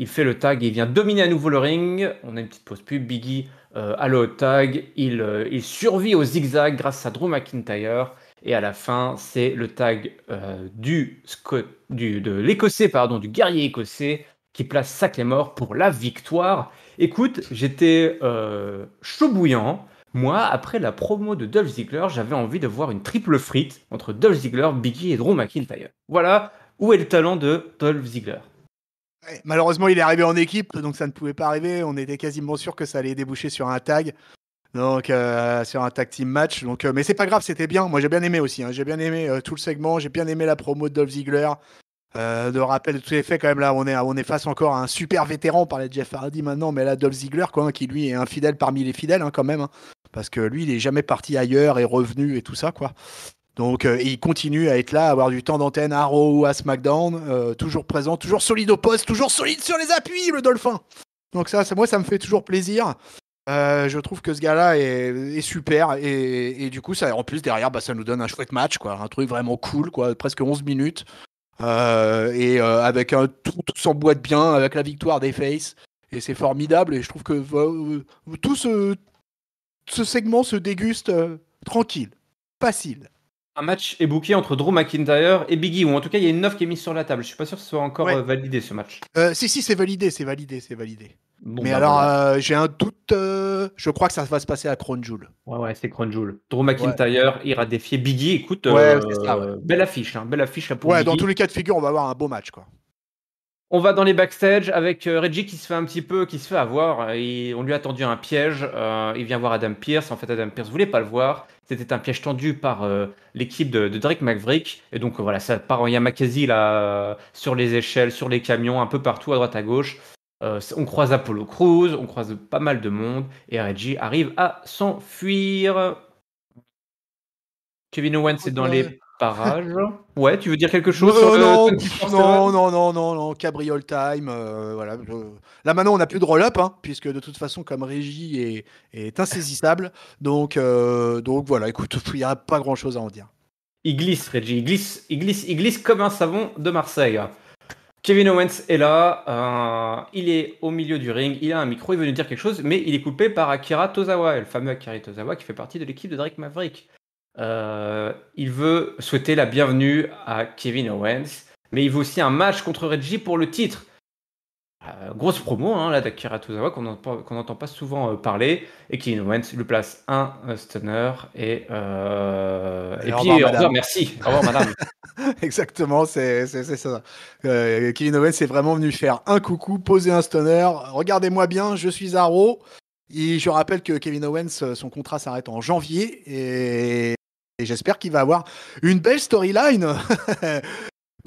fait le tag et il vient dominer à nouveau le ring. On a une petite pause pub. Biggie à le tag, il survit au zigzag grâce à Drew McIntyre et à la fin c'est le tag de l'écossais, du guerrier écossais qui place Sac les morts pour la victoire. Écoute, j'étais chaud bouillant. Moi, après la promo de Dolph Ziggler, j'avais envie de voir une triple frite entre Dolph Ziggler, Biggie et Drew McIntyre. Voilà où est le talent de Dolph Ziggler. Ouais, malheureusement, il est arrivé en équipe, donc ça ne pouvait pas arriver. On était quasiment sûr que ça allait déboucher sur un tag, donc sur un tag team match. Donc, mais c'est pas grave, c'était bien. Moi, j'ai bien aimé aussi. J'ai bien aimé tout le segment. J'ai bien aimé la promo de Dolph Ziggler. De rappel de tous les faits, quand même, là, on est face encore à un super vétéran. On parlait de Jeff Hardy maintenant, mais là, Dolph Ziggler, qui lui est un fidèle parmi les fidèles, quand même. Parce que lui, il est jamais parti ailleurs et revenu et tout ça, quoi. Donc, il continue à être là, à avoir du temps d'antenne à Raw ou à SmackDown, toujours présent, toujours solide au poste, toujours solide sur les appuis, le Dolphin. Donc moi, ça me fait toujours plaisir. Je trouve que ce gars-là est super et du coup, ça, en plus derrière, ça nous donne un chouette match, quoi, un truc vraiment cool, quoi, presque 11 minutes. Avec tout s'emboîte bien, avec la victoire des Faces, et c'est formidable. Et je trouve que tout ce segment se déguste tranquille, facile. Un match est booké entre Drew McIntyre et Biggie, ou en tout cas il y a une offre qui est mise sur la table. Je suis pas sûr que ce soit encore validé ce match. Si, c'est validé. Bon, mais alors j'ai un doute, je crois que ça va se passer à Crown Jewel. Ouais, c'est Crown Jewel. Drew McIntyre ira défier Biggie. Écoute, c'est ça, belle affiche là pour Biggie. Dans tous les cas de figure, on va avoir un beau match, quoi. On va dans les backstage avec Reggie qui se fait avoir. On lui a tendu un piège. Il vient voir Adam Pearce. En fait, Adam Pearce voulait pas le voir. C'était un piège tendu par l'équipe de Drake Maverick. Et donc voilà, ça part en Yamakasi là, sur les échelles, sur les camions, un peu partout à droite à gauche. On croise Apollo Crews, on croise pas mal de monde. Et Reggie arrive à s'enfuir. Kevin Owens est dans les parages. Ouais, tu veux dire quelque chose sur non, cabriole time, voilà. Là maintenant on n'a plus de roll-up, puisque de toute façon comme Régie est insaisissable, donc voilà, écoute, il n'y a pas grand chose à en dire. Il glisse, Reggie. Il glisse comme un savon de Marseille. Kevin Owens est là, il est au milieu du ring, il a un micro, il veut nous dire quelque chose, mais il est coupé par Akira Tozawa, le fameux Akira Tozawa qui fait partie de l'équipe de Drake Maverick. Il veut souhaiter la bienvenue à Kevin Owens, mais il veut aussi un match contre Reggie pour le titre. Grosse promo là d'Akira Tozawa qu'on n'entend pas souvent parler, et Kevin Owens lui place un stunner et puis au revoir, merci, au revoir madame. Exactement, c'est ça. Kevin Owens est vraiment venu faire un coucou, poser un stunner. Regardez-moi bien, je suis à Raw. Et je rappelle que Kevin Owens, son contrat s'arrête en janvier et j'espère qu'il va avoir une belle storyline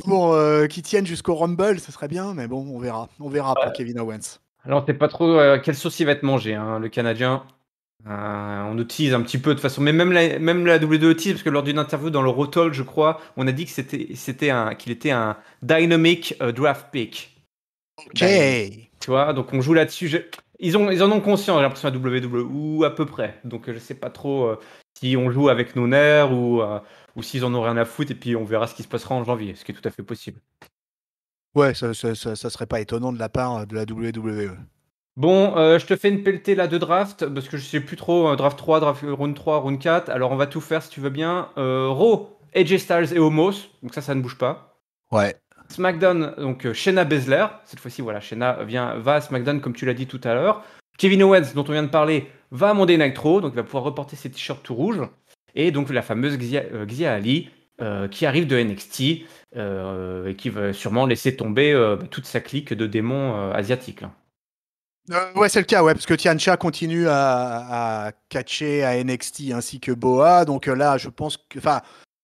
pour qu'il tienne jusqu'au Rumble. Ce serait bien, mais bon, on verra pour Kevin Owens. Alors, on sait pas trop quelle sauce il va être mangé, hein, le Canadien. On nous tease un petit peu de toute façon, mais même la WWE tease, parce que lors d'une interview dans le Rotol, je crois, on a dit que qu'il était un dynamic draft pick. Ok. Tu vois, donc on joue là-dessus. Ils en ont conscience, j'ai l'impression, à WWE, ou à peu près. Donc je sais pas trop si on joue avec nos nerfs ou s'ils en ont rien à foutre, et puis on verra ce qui se passera en janvier, ce qui est tout à fait possible. Ouais, ça serait pas étonnant de la part de la WWE. Bon, je te fais une pelletée là de draft, parce que je sais plus trop, draft 3, round 3, round 4. Alors on va tout faire si tu veux bien. Raw, AJ Styles et Omos, donc ça ne bouge pas. Ouais. SmackDown, donc Shayna Baszler. Cette fois-ci, voilà, Shayna va à SmackDown comme tu l'as dit tout à l'heure. Kevin Owens, dont on vient de parler, va à Monday Night Raw, donc il va pouvoir reporter ses t-shirts tout rouges. Et donc la fameuse Xia Ali, qui arrive de NXT, et qui va sûrement laisser tomber toute sa clique de démons asiatiques. Là. Ouais, c'est le cas, ouais, parce que Tiancha continue à catcher à NXT ainsi que Boa. Donc là, je pense que. Enfin,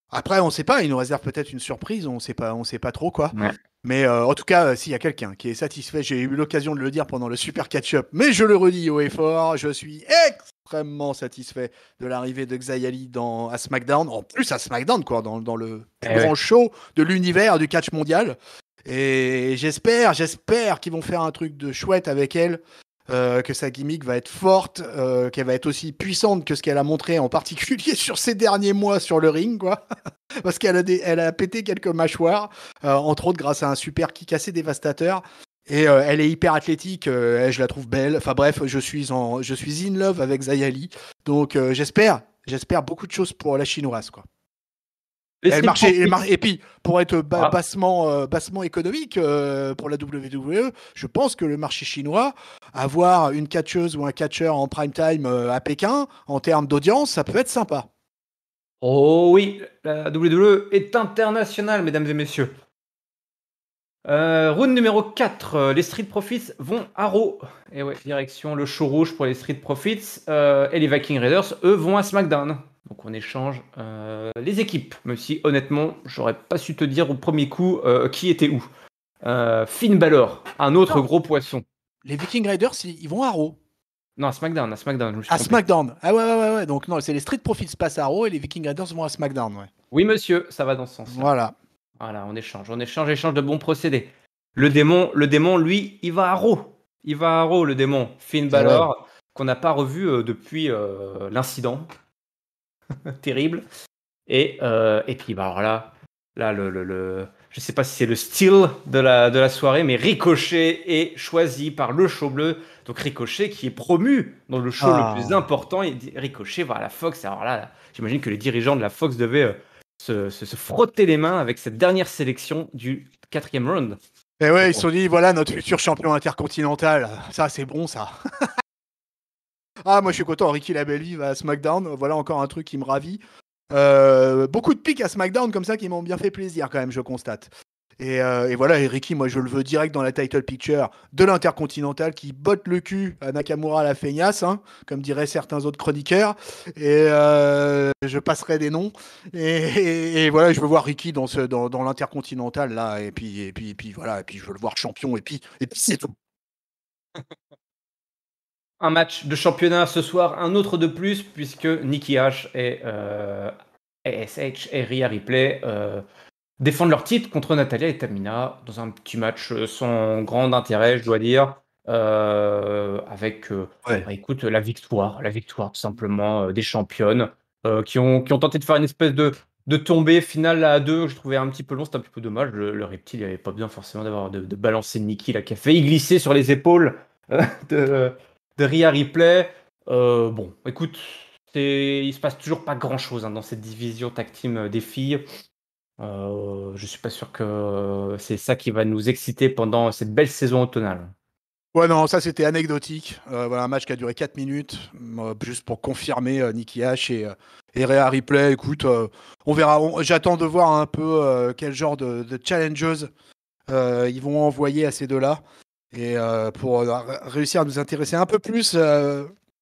après, on sait pas, il nous réserve peut-être une surprise, on sait pas trop quoi. Ouais. Mais en tout cas, s'il y a quelqu'un qui est satisfait, j'ai eu l'occasion de le dire pendant le Super Catch-Up, mais je le redis haut et fort, je suis extrêmement satisfait de l'arrivée de Xayali à SmackDown, en plus à SmackDown, quoi, dans le plus grand show de l'univers du catch mondial. Et j'espère qu'ils vont faire un truc de chouette avec elle, que sa gimmick va être forte, qu'elle va être aussi puissante que ce qu'elle a montré en particulier sur ces derniers mois sur le ring, quoi. Parce elle a pété quelques mâchoires, entre autres grâce à un super kick assez dévastateur. Et elle est hyper athlétique, je la trouve belle. Enfin bref, je suis in love avec Xayali. Donc j'espère beaucoup de choses pour la chinoise, quoi. Et puis, pour être bassement économique pour la WWE, je pense que le marché chinois, avoir une catcheuse ou un catcheur en prime time à Pékin, en termes d'audience, ça peut être sympa. Oh oui, la WWE est internationale, mesdames et messieurs. Round numéro 4, les Street Profits vont à Raw. Et ouais, direction le show rouge pour les Street Profits. Et les Viking Raiders, eux, vont à SmackDown. Donc on échange les équipes. Même si honnêtement, j'aurais pas su te dire au premier coup qui était où. Finn Balor, un autre gros poisson. Les Viking Raiders, ils vont à Raw. Non, à SmackDown. Je me suis trompé. SmackDown. Ah ouais. Donc non, c'est les Street Profits passent à Raw et les Viking Raiders vont à SmackDown, ouais. Oui, monsieur, ça va dans ce sens-là. Voilà, on échange de bons procédés. Le démon, lui, il va à Raw. Le démon. Finn Balor, qu'on n'a pas revu depuis l'incident. Terrible. Et puis, bah, alors là je sais pas si c'est le style de la soirée, mais Ricochet est choisi par le show bleu. Donc Ricochet qui est promu dans le show le plus important. Et Ricochet va à la Fox. Alors là, j'imagine que les dirigeants de la Fox devaient se frotter les mains avec cette dernière sélection du 4e round. Et ouais, ils se sont dit, voilà notre futur champion intercontinental. Ça, c'est bon, ça. Ah, moi, je suis content. Ricky Labelli va à SmackDown. Voilà encore un truc qui me ravit. Beaucoup de pics à SmackDown comme ça qui m'ont bien fait plaisir, quand même, je constate. Et voilà, et Ricky, moi, je le veux direct dans la title picture de l'Intercontinental qui botte le cul à Nakamura à la feignasse, hein, comme diraient certains autres chroniqueurs. Et je passerai des noms. Et voilà, je veux voir Ricky dans l'Intercontinental, là. Et puis voilà, et puis je veux le voir champion. Et puis c'est tout. Un match de championnat ce soir, un autre de plus, puisque Nikki Ash et ASH et Rhea Ripley défendent leur titre contre Natalya et Tamina dans un petit match sans grand intérêt, je dois dire, avec écoute, la victoire tout simplement des championnes qui ont tenté de faire une espèce de de tomber finale à 2, je trouvais un petit peu long, c'était un petit peu dommage. Le reptile, il avait pas besoin forcément de balancer Nikki là, qui a failli glisser sur les épaules de Rhea Ripley. Bon, écoute, il se passe toujours pas grand chose dans cette division tag team des filles. Je suis pas sûr que c'est ça qui va nous exciter pendant cette belle saison automnale. Ouais, non, ça c'était anecdotique. Voilà, un match qui a duré 4 minutes, juste pour confirmer Nikki H et Rhea Ripley. Écoute, on verra. J'attends de voir un peu quel genre de challenges ils vont envoyer à ces deux-là. Et pour réussir à nous intéresser un peu plus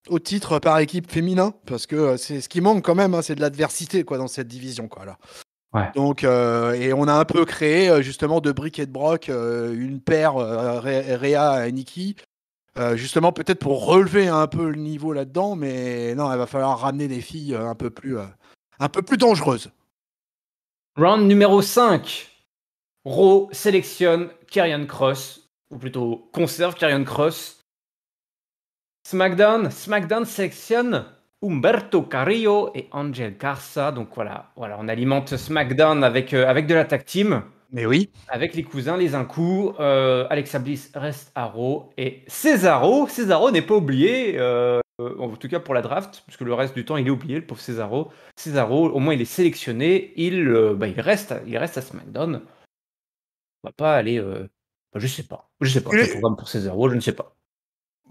au titre par équipe féminin, parce que c'est ce qui manque quand même, hein, c'est de l'adversité quoi, dans cette division. Quoi, là. Ouais. Donc, et on a un peu créé justement de brick et de broc une paire Rhea et Nikki, justement peut-être pour relever un peu le niveau là-dedans, mais non, il va falloir ramener des filles un peu plus dangereuses. Round numéro 5. Raw sélectionne Karrion Kross, ou plutôt conserve Karrion Kross. SmackDown sélectionne Humberto Carrillo et Angel Garza. Donc voilà, on alimente SmackDown avec de la tag team. Mais oui. Avec les cousins, les Incous. Alexa Bliss reste à Raw. Et Cesaro n'est pas oublié, en tout cas pour la draft, parce que le reste du temps, il est oublié, le pauvre Cesaro. Cesaro, au moins, il est sélectionné. Il reste à SmackDown. On va pas aller... je sais pas. Quel programme pour Cesaro, je ne sais pas.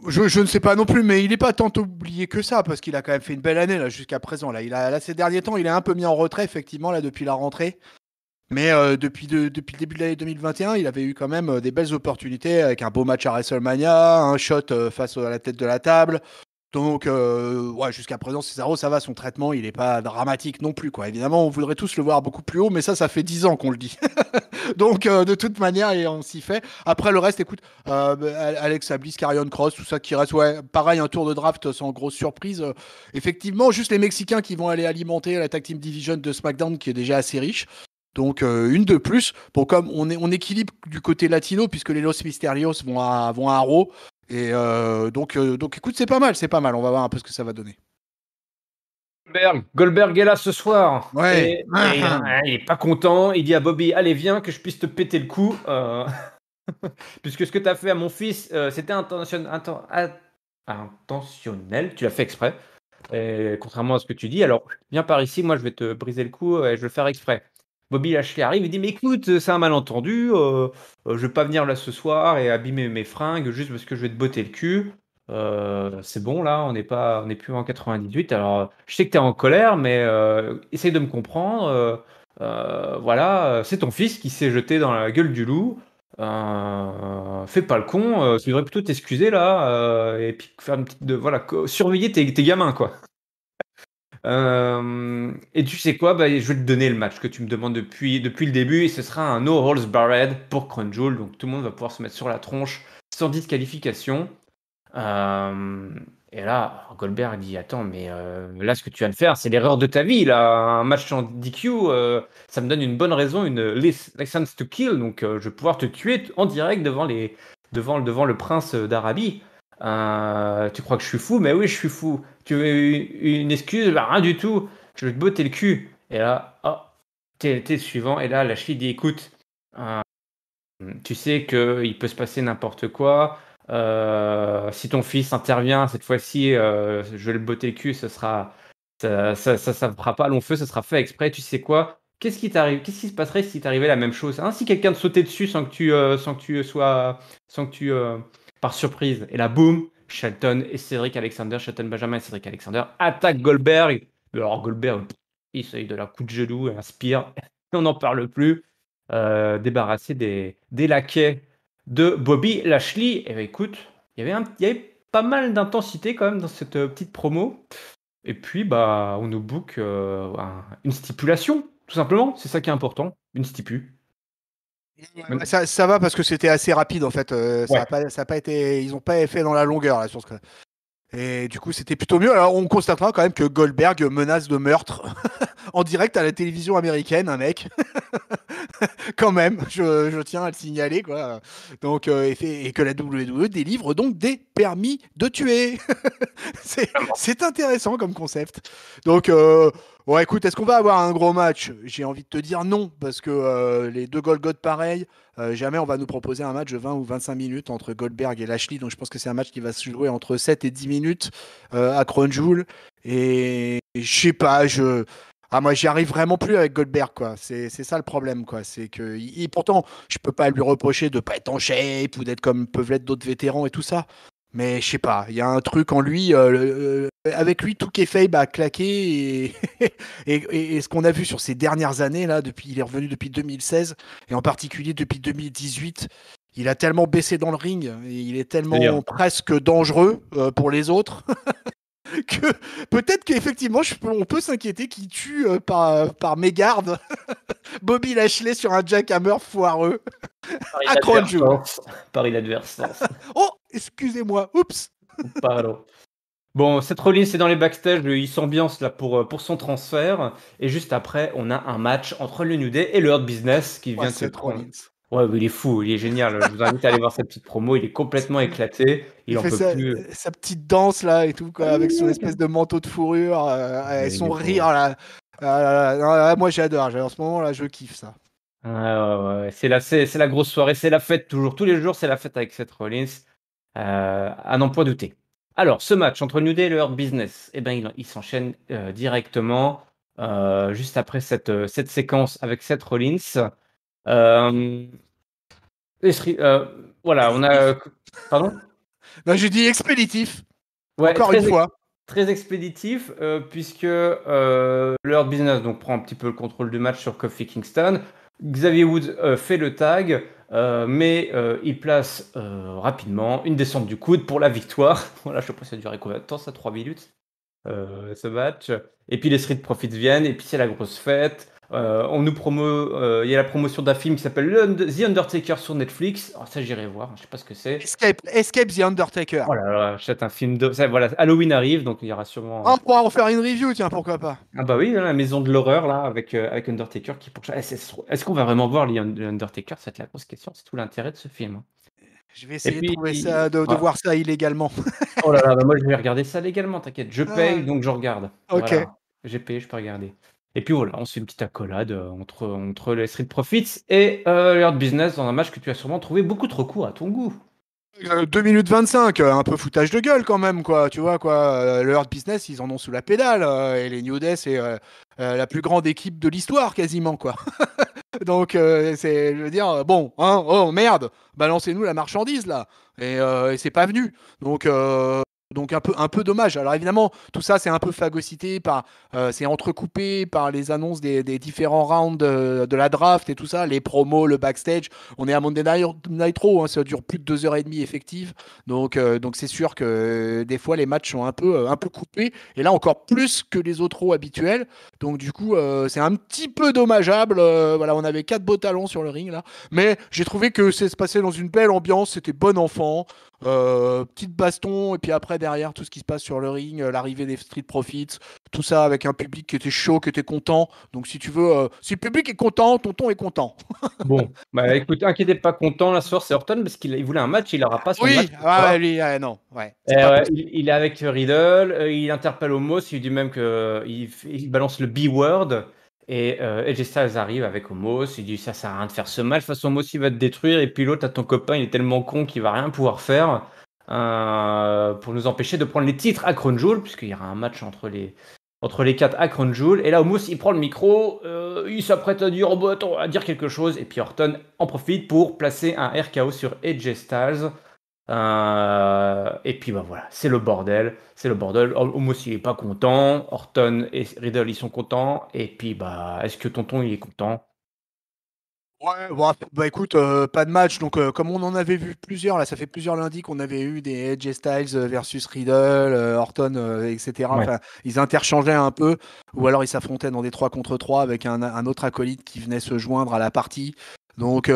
Je ne sais pas non plus, mais il n'est pas tant oublié que ça, parce qu'il a quand même fait une belle année là, jusqu'à présent. Là, ces derniers temps, il est un peu mis en retrait, effectivement, là, depuis la rentrée. Mais depuis le début de l'année 2021, il avait eu quand même des belles opportunités avec un beau match à WrestleMania, un shot face à la tête de la table. Donc, ouais, jusqu'à présent, Cesaro, ça va, son traitement, il n'est pas dramatique non plus, quoi. Évidemment, on voudrait tous le voir beaucoup plus haut, mais ça fait 10 ans qu'on le dit. Donc, de toute manière, et on s'y fait. Après, le reste, écoute, Alexa Bliss, Karrion Kross, tout ça qui reste, ouais, pareil, un tour de draft sans grosse surprise. Effectivement, juste les Mexicains qui vont aller alimenter la Tag Team Division de SmackDown, qui est déjà assez riche. Donc, une de plus. Bon, comme on équilibre du côté latino, puisque les Los Misterios vont à Raw. Et donc, écoute, c'est pas mal. On va voir un peu ce que ça va donner. Goldberg est là ce soir. Ouais. Et il est pas content. Il dit à Bobby, allez, viens, que je puisse te péter le cou. Puisque ce que tu as fait à mon fils, c'était intentionnel. Tu l'as fait exprès. Et contrairement à ce que tu dis. Alors, viens par ici, moi, je vais te briser le cou et je vais le faire exprès. Bobby Lashley arrive, il dit, mais écoute, c'est un malentendu. Je vais pas venir là ce soir et abîmer mes fringues juste parce que je vais te botter le cul. C'est bon, là, on n'est plus en 98. Alors, je sais que tu es en colère, mais essaye de me comprendre. Voilà, c'est ton fils qui s'est jeté dans la gueule du loup. Fais pas le con. Tu devrais plutôt t'excuser là et puis faire une petite surveiller tes gamins, quoi. Et tu sais quoi, je vais te donner le match que tu me demandes depuis le début et ce sera un no holds barred pour Crown Jewel, donc tout le monde va pouvoir se mettre sur la tronche sans disqualification. Et là, Goldberg dit, attends, mais là ce que tu viens de faire, c'est l'erreur de ta vie, là, un match en DQ, ça me donne une bonne raison, une license to kill, donc je vais pouvoir te tuer en direct devant le prince d'Arabie. Tu crois que je suis fou? Mais oui, je suis fou. Tu veux une excuse? Bah, rien du tout. Je vais te botter le cul. Et là, t'es le suivant. Et là, Lashley dit, écoute, tu sais qu'il peut se passer n'importe quoi. Si ton fils intervient cette fois-ci, je vais le botter le cul. Ça ne fera pas long feu. Ça sera fait exprès. Tu sais quoi? Qu'est-ce qui se passerait si t'arrivait la même chose? Si quelqu'un te sautait dessus sans que tu sois, par surprise. Et là, boum, Shelton et Cédric Alexander, Shelton Benjamin et Cédric Alexander attaquent Goldberg. Alors Goldberg, il essaye de la coup de genou et inspire. On n'en parle plus. Débarrassé des laquais de Bobby Lashley. Et écoute, il y avait pas mal d'intensité quand même dans cette petite promo. Et puis, on nous book une stipulation, tout simplement. C'est ça qui est important, une stipu. Ça va parce que c'était assez rapide en fait. Ça Ouais. a pas été, ils n'ont pas fait dans la longueur là sur ce. Et du coup, c'était plutôt mieux. Alors, on constatera quand même que Goldberg menace de meurtre en direct à la télévision américaine, un mec. Quand même, je tiens à le signaler, quoi. Donc, et que la WWE délivre donc des permis de tuer. C'est intéressant comme concept. Donc, ouais, écoute, est-ce qu'on va avoir un gros match? J'ai envie de te dire non, parce que les deux Golgoth pareils, jamais on va nous proposer un match de 20 ou 25 minutes entre Goldberg et Lashley. Donc, je pense que c'est un match qui va se jouer entre 7 et 10 minutes à Crown Jewel. Et je sais pas, moi, j'y arrive vraiment plus avec Goldberg, quoi. C'est ça le problème, quoi. C'est que, pourtant, je peux pas lui reprocher de pas être en shape ou d'être comme peuvent l'être d'autres vétérans et tout ça. Mais je sais pas, il y a un truc en lui, avec lui, tout kayfabe a claqué et ce qu'on a vu sur ces dernières années là, il est revenu depuis 2016 et en particulier depuis 2018, il a tellement baissé dans le ring et il est tellement presque dangereux pour les autres que peut-être qu'effectivement on peut s'inquiéter qu'il tue par mégarde Bobby Lashley sur un jackhammer foireux à Crown Jewel. Par inadvertance. Oh, excusez-moi, oups. Pardon. Bon, Seth Rollins c'est dans les backstage, il s'ambiance là pour son transfert. Et juste après, on a un match entre le New Day et le Hurt Business qui vient de se prendre. Ouais, il est fou, il est génial. Je vous invite à aller voir sa petite promo, il est complètement éclaté. Il en fait peut plus. Sa petite danse là et tout, quoi, avec son espèce de manteau de fourrure, et son rire là. Moi j'adore. En ce moment là, je kiffe ça. Ouais. C'est la grosse soirée, c'est la fête toujours. Tous les jours, c'est la fête avec Seth Rollins. À n'en point douter. Alors, ce match entre le New Day et le Hurt Business, eh ben, il s'enchaîne directement juste après cette séquence avec Seth Rollins. Voilà, on a. Pardon? Non, j'ai dit expéditif. Ouais, encore une fois. Très expéditif, puisque le Hurt Business donc, prend un petit peu le contrôle du match sur Kofi Kingston. Xavier Woods fait le tag, mais il place rapidement une descente du coude pour la victoire. Voilà, je sais pas si ça a duré combien de temps, ça, 3 minutes, ce match. Et puis les Street Profits viennent, et puis c'est la grosse fête. On nous promeut, il y a la promotion d'un film qui s'appelle The Undertaker sur Netflix. Alors ça, j'irai voir, je sais pas ce que c'est. Escape the Undertaker. Oh là là, c'est un film de. Voilà, Halloween arrive, donc il y aura sûrement. On pourra en faire une review, tiens, pourquoi pas. Ah bah oui, la maison de l'horreur là, avec Undertaker qui pourchasse. Est-ce qu'on va vraiment voir l'Undertaker? C'est la grosse question, c'est tout l'intérêt de ce film. Je vais essayer de voir ça illégalement. Oh là là, moi je vais regarder ça légalement, t'inquiète. Je paye, donc je regarde. Ok. Voilà. J'ai payé, je peux regarder. Et puis voilà, on se fait une petite accolade entre les Street Profits et le Hurt Business dans un match que tu as sûrement trouvé beaucoup trop court à ton goût. 2 minutes 25, un peu foutage de gueule quand même, quoi. Tu vois, quoi. Le Hurt Business, ils en ont sous la pédale. Et les New Day, c'est la plus grande équipe de l'histoire, quasiment, quoi. Donc, je veux dire, bon, hein, oh merde, balancez-nous la marchandise, là. Et c'est pas venu. Donc un peu dommage. Alors évidemment, tout ça c'est un peu phagocyté c'est entrecoupé par les annonces des différents rounds de la draft et tout ça, les promos, le backstage. On est à Monday Night Raw, hein, ça dure plus de 2 heures et demie effectives. Donc c'est sûr que des fois les matchs sont un peu coupés. Et là encore plus que les autres Raw habituels. Donc du coup c'est un petit peu dommageable. Voilà, on avait 4 beaux talons sur le ring là, mais j'ai trouvé que c'est se passait dans une belle ambiance. C'était bon enfant. Petite baston et puis après derrière tout ce qui se passe sur le ring, l'arrivée des Street Profits, tout ça avec un public qui était chaud, qui était content. Donc si tu veux, si le public est content, tonton est content. Bon, bah écoute, inquiétez pas, content la soir c'est Orton parce qu'il voulait un match, il n'aura pas son match. Oui, lui, non, ouais. Il est avec Riddle, il interpelle Omos, il dit même qu'il balance le B-word. Et AJ Styles arrive avec Omos, il dit ça sert à rien de faire ce match, de toute façon Omos il va te détruire, et puis l'autre, à ton copain, il est tellement con qu'il va rien pouvoir faire pour nous empêcher de prendre les titres à Crown Jewel, puisqu'il y aura un match entre les 4 à Crown Jewel. Et là Omos il prend le micro, il s'apprête à dire, à dire quelque chose, et puis Orton en profite pour placer un RKO sur AJ Styles. Et puis bah voilà, c'est le bordel. Omos il est pas content, Orton et Riddle ils sont contents, et puis bah est-ce que tonton il est content? Ouais, bon, bah écoute, pas de match. Donc comme on en avait vu plusieurs, là ça fait plusieurs lundis qu'on avait eu des AJ Styles versus Riddle, Orton, etc. Ouais. Enfin, ils interchangeaient un peu, ou alors ils s'affrontaient dans des 3 contre 3 avec un autre acolyte qui venait se joindre à la partie. Donc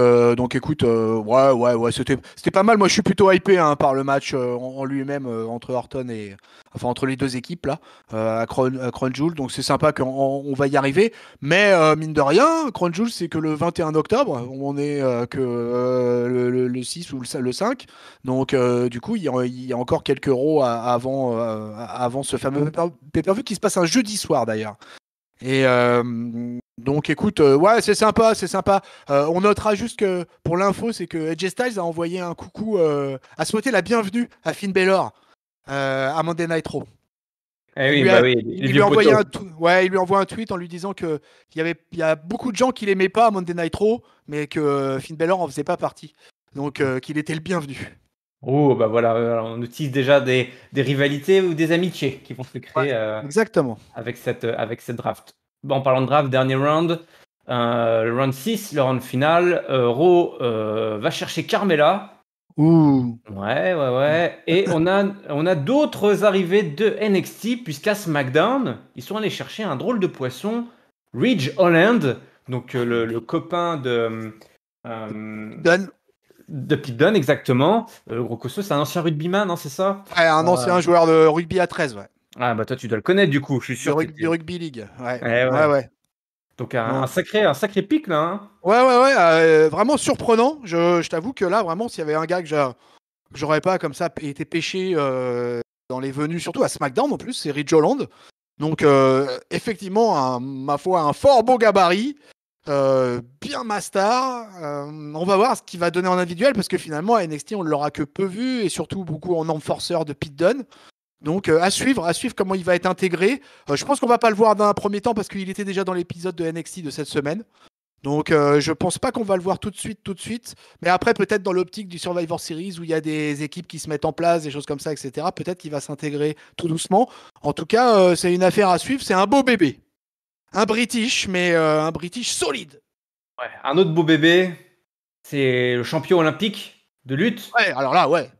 écoute, ouais, c'était pas mal. Moi, je suis plutôt hypé par le match en lui-même entre Orton et entre les deux équipes là à Crown Jewel. Donc c'est sympa qu'on on va y arriver. Mais mine de rien, Crown Jewel c'est que le 21 octobre. On est que le 6 ou le 5. Donc du coup, il y a encore quelques euros avant ce fameux pay-per-view qui se passe un jeudi soir d'ailleurs. Et donc écoute, ouais, c'est sympa, c'est sympa. On notera juste que pour l'info, c'est que AJ Styles a envoyé un coucou, a souhaité la bienvenue à Finn Balor à Monday Night Raw. Eh oui, bah oui, Il lui a envoyé ouais, il lui envoie un tweet en lui disant que il y a beaucoup de gens qui l'aimaient pas à Monday Night Raw, mais que Finn Balor en faisait pas partie. Donc qu'il était le bienvenu. Oh, bah voilà, on utilise déjà des rivalités ou des amitiés qui vont se Ouais, créer exactement. avec cette draft. Bon, en parlant de draft, dernier round, le round 6, le round final, Raw va chercher Carmella. Ouh. Ouais. Et on a d'autres arrivées de NXT, puisqu'à SmackDown, ils sont allés chercher un drôle de poisson, Ridge Holland, donc le copain Done. de Pete Dunne, exactement. Le gros costaud, c'est un ancien rugbyman, non, c'est ça? Ouais, un ancien joueur de rugby à 13, ouais. Ah, bah toi, tu dois le connaître, du coup, je suis sûr que Du rugby league. Ouais, Eh ouais, ouais. ouais. Donc Non. un sacré pic, là, hein. Ouais, vraiment surprenant. Je t'avoue que là, vraiment, s'il y avait un gars que j'aurais pas comme ça été pêché dans les venues, surtout à SmackDown en plus, c'est Ridge Holland. Donc, effectivement, ma foi, un fort beau gabarit, bien master. On va voir ce qu'il va donner en individuel parce que finalement, à NXT, on ne l'aura que peu vu et surtout beaucoup en enforceur de Pete Dunne. Donc à suivre comment il va être intégré. Je pense qu'on va pas le voir dans un premier temps parce qu'il était déjà dans l'épisode de NXT de cette semaine. Donc je pense pas qu'on va le voir tout de suite. Mais après peut-être dans l'optique du Survivor Series où il y a des équipes qui se mettent en place, des choses comme ça, etc. Peut-être qu'il va s'intégrer tout doucement. En tout cas, c'est une affaire à suivre. C'est un beau bébé, un British, mais un British solide. Ouais. Un autre beau bébé, c'est le champion olympique de lutte, Ouais, alors là, ouais.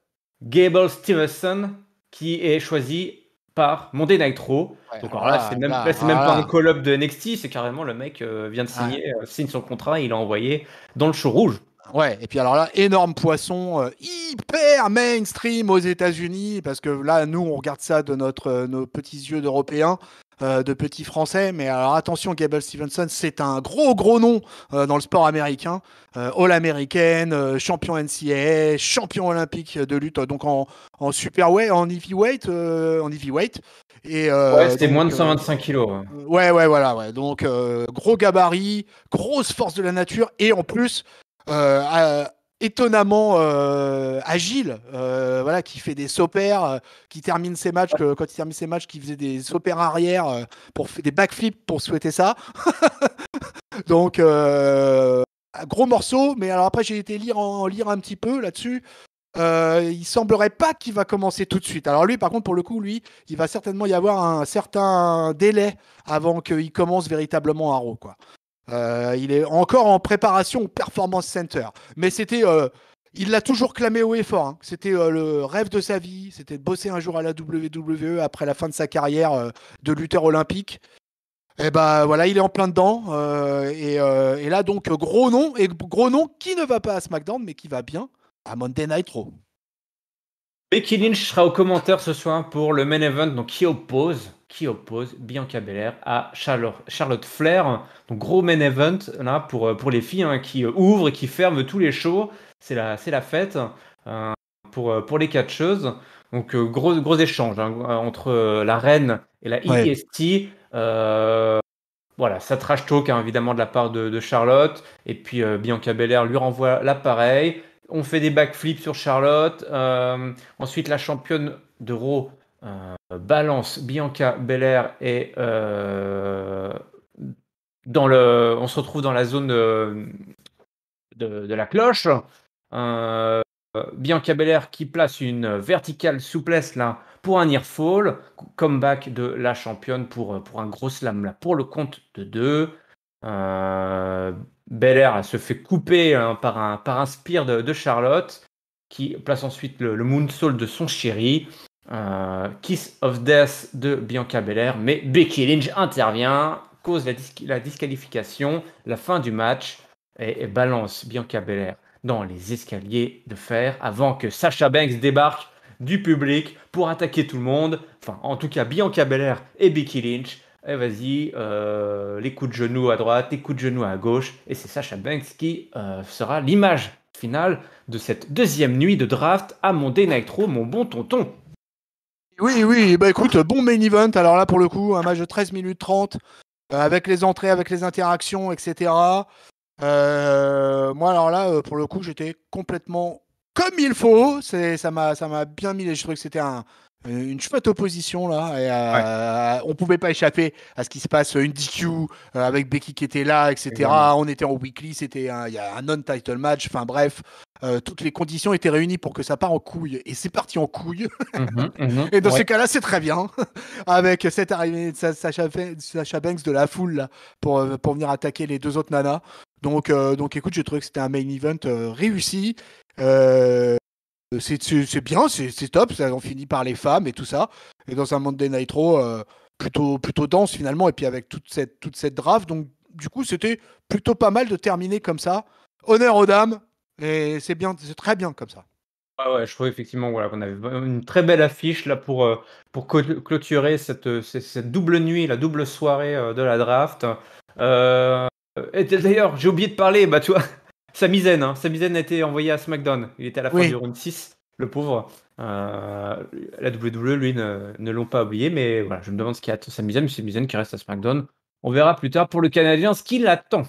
Gable Stevenson, qui est choisi par Monday Night Raw. Ouais, Donc alors alors là, c'est même pas un call-up de NXT, c'est carrément le mec vient de signe son contrat et il l'a envoyé dans le show rouge. Ouais, et puis alors là, énorme poisson, hyper mainstream aux États-Unis, parce que là, nous, on regarde ça de nos petits yeux d'Européens, de petits Français, mais alors attention, Gable Stevenson, c'est un gros nom dans le sport américain, All-American, champion NCAA, champion olympique de lutte, donc en superweight, en heavyweight, et Ouais, c'était donc, moins de 125 kilos. ouais, voilà, ouais. Donc, gros gabarit, grosse force de la nature, et en plus, étonnamment agile, voilà, qui fait des saupères, qui termine ses matchs, quand il termine ses matchs, qui faisait des saupères arrière pour faire des backflips pour souhaiter ça. Donc, gros morceau, mais alors après, j'ai été lire un petit peu là-dessus. Il semblerait pas qu'il va commencer tout de suite. Alors lui, par contre, pour le coup, il va certainement y avoir un certain délai avant qu'il commence véritablement à Raw, quoi. Il est encore en préparation au Performance Center. Mais il l'a toujours clamé haut et fort, hein. C'était le rêve de sa vie. C'était de bosser un jour à la WWE après la fin de sa carrière de lutteur olympique. Et bah voilà, il est en plein dedans. Et là, donc, gros nom qui ne va pas à SmackDown, mais qui va bien à Monday Night Raw. Becky Lynch sera au commentaire ce soir pour le main event, donc qui oppose Bianca Belair à Charlotte Flair. Donc gros main event là pour les filles, hein, qui ouvrent et qui ferment tous les shows. C'est la fête pour les catcheuses. Donc gros échange, hein, entre la reine et la EST. Voilà, ça trash talk, hein, évidemment, de la part de Charlotte. Et puis Bianca Belair lui renvoie l'appareil. On fait des backflips sur Charlotte. Ensuite, la championne de Raw balance Bianca Belair et on se retrouve dans la zone de la cloche. Bianca Belair qui place une verticale souplesse là pour un nearfall. Comeback de la championne pour un gros slam là pour le compte de 2. Belair elle se fait couper, hein, par un spear de Charlotte qui place ensuite le moonsault de son chéri. Kiss of Death de Bianca Belair, mais Becky Lynch intervient, cause la disqualification, la fin du match. et balance Bianca Belair dans les escaliers de fer avant que Sasha Banks débarque du public pour attaquer tout le monde. Enfin, en tout cas, Bianca Belair et Becky Lynch. Et vas-y, les coups de genoux à droite, les coups de genoux à gauche. Et c'est Sasha Banks qui sera l'image finale de cette deuxième nuit de draft à Monday Night Raw, mon bon tonton. Oui, bah écoute, bon main event. Alors là, pour le coup, un match de 13 minutes 30, avec les entrées, avec les interactions, etc. Moi, alors là, pour le coup, j'étais complètement comme il faut. Ça m'a bien mis. Je trouvais que c'était une chouette opposition là. Et, on pouvait pas échapper à ce qui se passe. Une DQ avec Becky qui était là, etc. Évidemment. On était en weekly. Il y a un non-title match. Enfin bref, toutes les conditions étaient réunies pour que ça parte en couille. Et c'est parti en couille. Et dans ces cas-là, c'est très bien. Avec cette arrivée de Sasha Banks de la foule là, pour venir attaquer les deux autres nanas. Donc écoute, j'ai trouvé que c'était un main event réussi. C'est bien, c'est top. Ça, on finit par les femmes et tout ça. Et dans un Monday Night Raw plutôt dense finalement. Et puis avec toute cette draft. Donc du coup, c'était plutôt pas mal de terminer comme ça. Honneur aux dames. Et c'est bien, c'est très bien comme ça. Ouais, je trouve effectivement voilà, qu'on avait une très belle affiche là pour clôturer cette double nuit, la double soirée de la draft. Et d'ailleurs, j'ai oublié de parler, bah tu vois, Sami Zayn a été envoyé à SmackDown. Il était à la fin du round 6, le pauvre. La WWE, lui, ne l'ont pas oublié, mais voilà, je me demande ce qu'il y a à Sami Zayn qui reste à SmackDown. On verra plus tard pour le Canadien ce qu'il attend.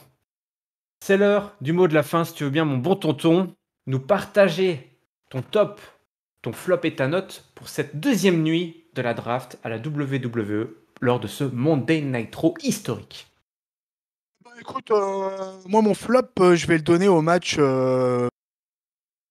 C'est l'heure du mot de la fin, si tu veux bien, mon bon tonton. Nous partager ton top, ton flop et ta note pour cette deuxième nuit de la draft à la WWE lors de ce Monday Night Raw historique. Bah, écoute, moi mon flop, je vais le donner au match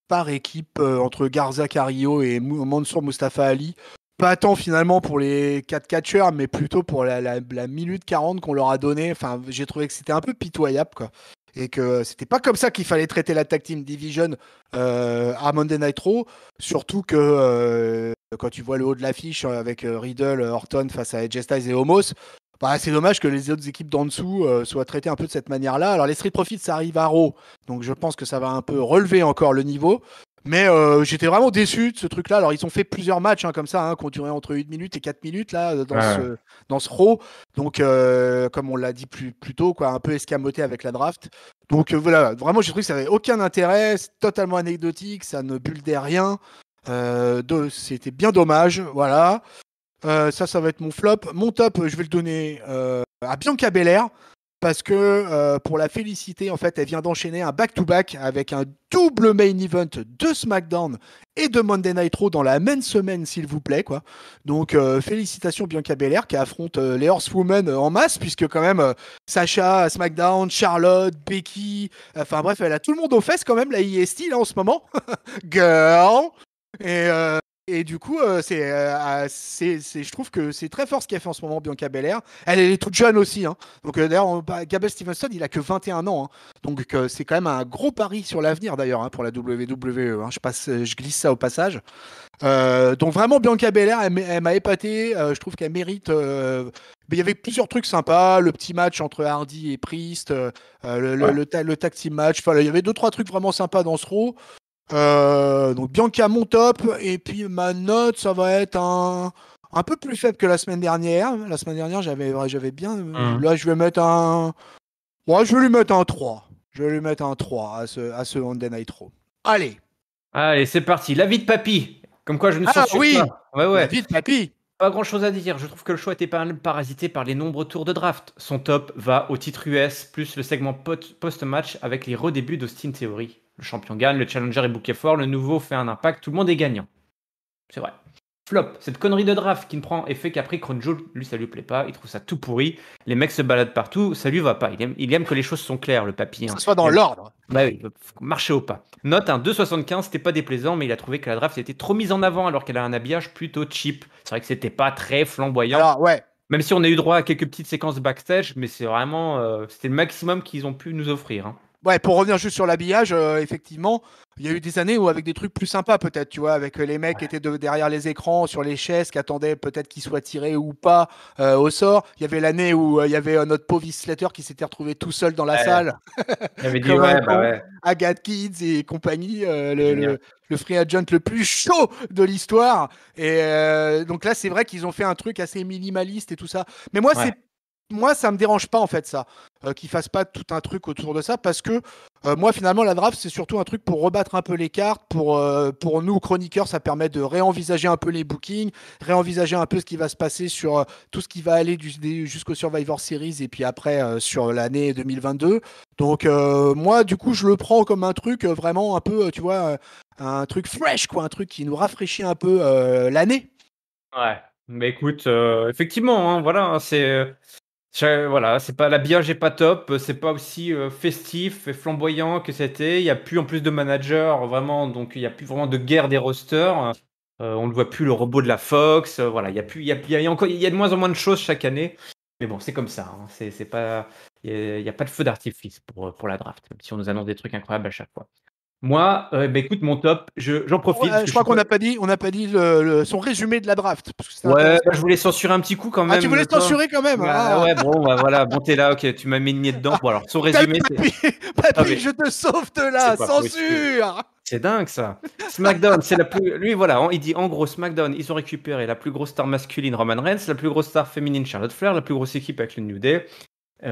par équipe entre Garza Carrillo et Mansour Mustafa Ali. Pas tant finalement pour les 4 catcheurs, mais plutôt pour la minute 40 qu'on leur a donné. Enfin, j'ai trouvé que c'était un peu pitoyable, quoi. Et que c'était pas comme ça qu'il fallait traiter la Tag Team Division à Monday Night Raw. Surtout que quand tu vois le haut de l'affiche avec Riddle, Orton face à AJ Styles et Omos, bah, c'est dommage que les autres équipes d'en dessous soient traitées un peu de cette manière-là. Alors les Street Profits, ça arrive à Raw, donc je pense que ça va un peu relever encore le niveau. Mais j'étais vraiment déçu de ce truc-là. Alors, ils ont fait plusieurs matchs comme ça, qui ont duré entre 8 minutes et 4 minutes là, dans ce Raw. Donc, comme on l'a dit plus tôt, quoi, un peu escamoté avec la draft. Donc, voilà, vraiment, j'ai trouvé que ça n'avait aucun intérêt. C'est totalement anecdotique, ça ne buildait rien. C'était bien dommage. Voilà. Ça va être mon flop. Mon top, je vais le donner à Bianca Belair. Parce que pour la féliciter, en fait, elle vient d'enchaîner un back-to-back avec un double main event de SmackDown et de Monday Night Raw dans la même semaine, s'il vous plaît, quoi. Donc félicitations Bianca Belair qui affronte les Horsewomen en masse, puisque quand même Sasha, SmackDown, Charlotte, Becky, enfin bref, elle a tout le monde aux fesses quand même, la IST là en ce moment. Girl. Et du coup, je trouve que c'est très fort ce qu'elle fait en ce moment, Bianca Belair. Elle est toute jeune aussi. Donc d'ailleurs, Gable Stevenson, il a que 21 ans. Donc c'est quand même un gros pari sur l'avenir d'ailleurs pour la WWE. Je glisse ça au passage. Donc vraiment, Bianca Belair, elle m'a épaté. Je trouve qu'elle mérite. Mais il y avait plusieurs trucs sympas. Le petit match entre Hardy et Priest. Le tag team match. Enfin, il y avait 2-3 trucs vraiment sympas dans ce Raw. Donc Bianca mon top, et puis ma note ça va être un peu plus faible que la semaine dernière. La semaine dernière j'avais bien. Là je vais mettre je vais lui mettre un 3. Je vais lui mettre un 3 à ce Monday Night Raw. Allez, c'est parti. La vie de papy. Comme quoi je ne suis pas. Ouais. La vie de papy. Pas grand chose à dire. Je trouve que le choix était parasité par les nombreux tours de draft. Son top va au titre US, plus le segment post-match avec les redébuts d'Austin Theory. Le champion gagne, le challenger est booké fort, le nouveau fait un impact, tout le monde est gagnant. C'est vrai. Flop, cette connerie de draft qui ne prend effet qu'après Crown Jewel, lui ça lui plaît pas, il trouve ça tout pourri, les mecs se baladent partout, ça lui va pas, il aime que les choses sont claires, le papy. Que ça soit dans l'ordre. Bah oui, faut marcher au pas. Note un 2,75, c'était pas déplaisant, mais il a trouvé que la draft était trop mise en avant alors qu'elle a un habillage plutôt cheap. C'est vrai que c'était pas très flamboyant. Alors, ouais. Même si on a eu droit à quelques petites séquences backstage, mais c'est vraiment c'était le maximum qu'ils ont pu nous offrir. Ouais, pour revenir juste sur l'habillage, effectivement, il y a eu des années où avec des trucs plus sympas peut-être, tu vois, avec les mecs qui étaient derrière les écrans, sur les chaises, qui attendaient peut-être qu'ils soient tirés ou pas au sort. Il y avait l'année où il y avait notre pauvre Slater qui s'était retrouvé tout seul dans la Ouais. salle, Il avait dit comme un ouais, bah con, ouais, Agathe Kids et compagnie, génial. le free agent le plus chaud de l'histoire. Et donc là, c'est vrai qu'ils ont fait un truc assez minimaliste et tout ça. Mais Ouais. moi, ça me dérange pas en fait ça, qu'ils fassent pas tout un truc autour de ça, parce que moi finalement la draft c'est surtout un truc pour rebattre un peu les cartes, pour nous chroniqueurs ça permet de réenvisager un peu les bookings, réenvisager un peu ce qui va se passer sur tout ce qui va aller jusqu'au Survivor Series et puis après sur l'année 2022. Donc moi du coup je le prends comme un truc vraiment un peu, tu vois, un truc fresh quoi, un truc qui nous rafraîchit un peu l'année. Ouais. Mais écoute, effectivement, hein, voilà, hein, voilà, c'est pas l'habillage est pas top, c'est pas aussi festif et flamboyant que c'était. Il y a plus en plus de managers vraiment, donc il y a plus vraiment de guerre des rosters. On ne voit plus le robot de la Fox. Voilà, il y a plus, il y a de moins en moins de choses chaque année. Mais bon, c'est comme ça. Hein, c'est pas, il y a pas de feu d'artifice pour la draft, même si on nous annonce des trucs incroyables à chaque fois. Moi, bah écoute, mon top, j'en profite parce Je que je crois suis qu'on pas. n'a pas dit son résumé de la draft, parce que c'était Ouais, bah, intéressant. je voulais censurer un petit coup quand Ah, tu même, voulais toi. censurer quand même? Bah, Ah. ouais, bon, bah, voilà, bon, t'es là, ok, tu m'as mis le nez dedans. Bon, alors, son Tel résumé, c'est. papy, Non, papy, mais je te sauve de c'est là, pas possible. censure! C'est dingue, ça. SmackDown, c'est la plus. Lui, voilà, il dit en gros, SmackDown, ils ont récupéré la plus grosse star masculine, Roman Reigns, la plus grosse star féminine, Charlotte Flair, la plus grosse équipe avec le New Day, et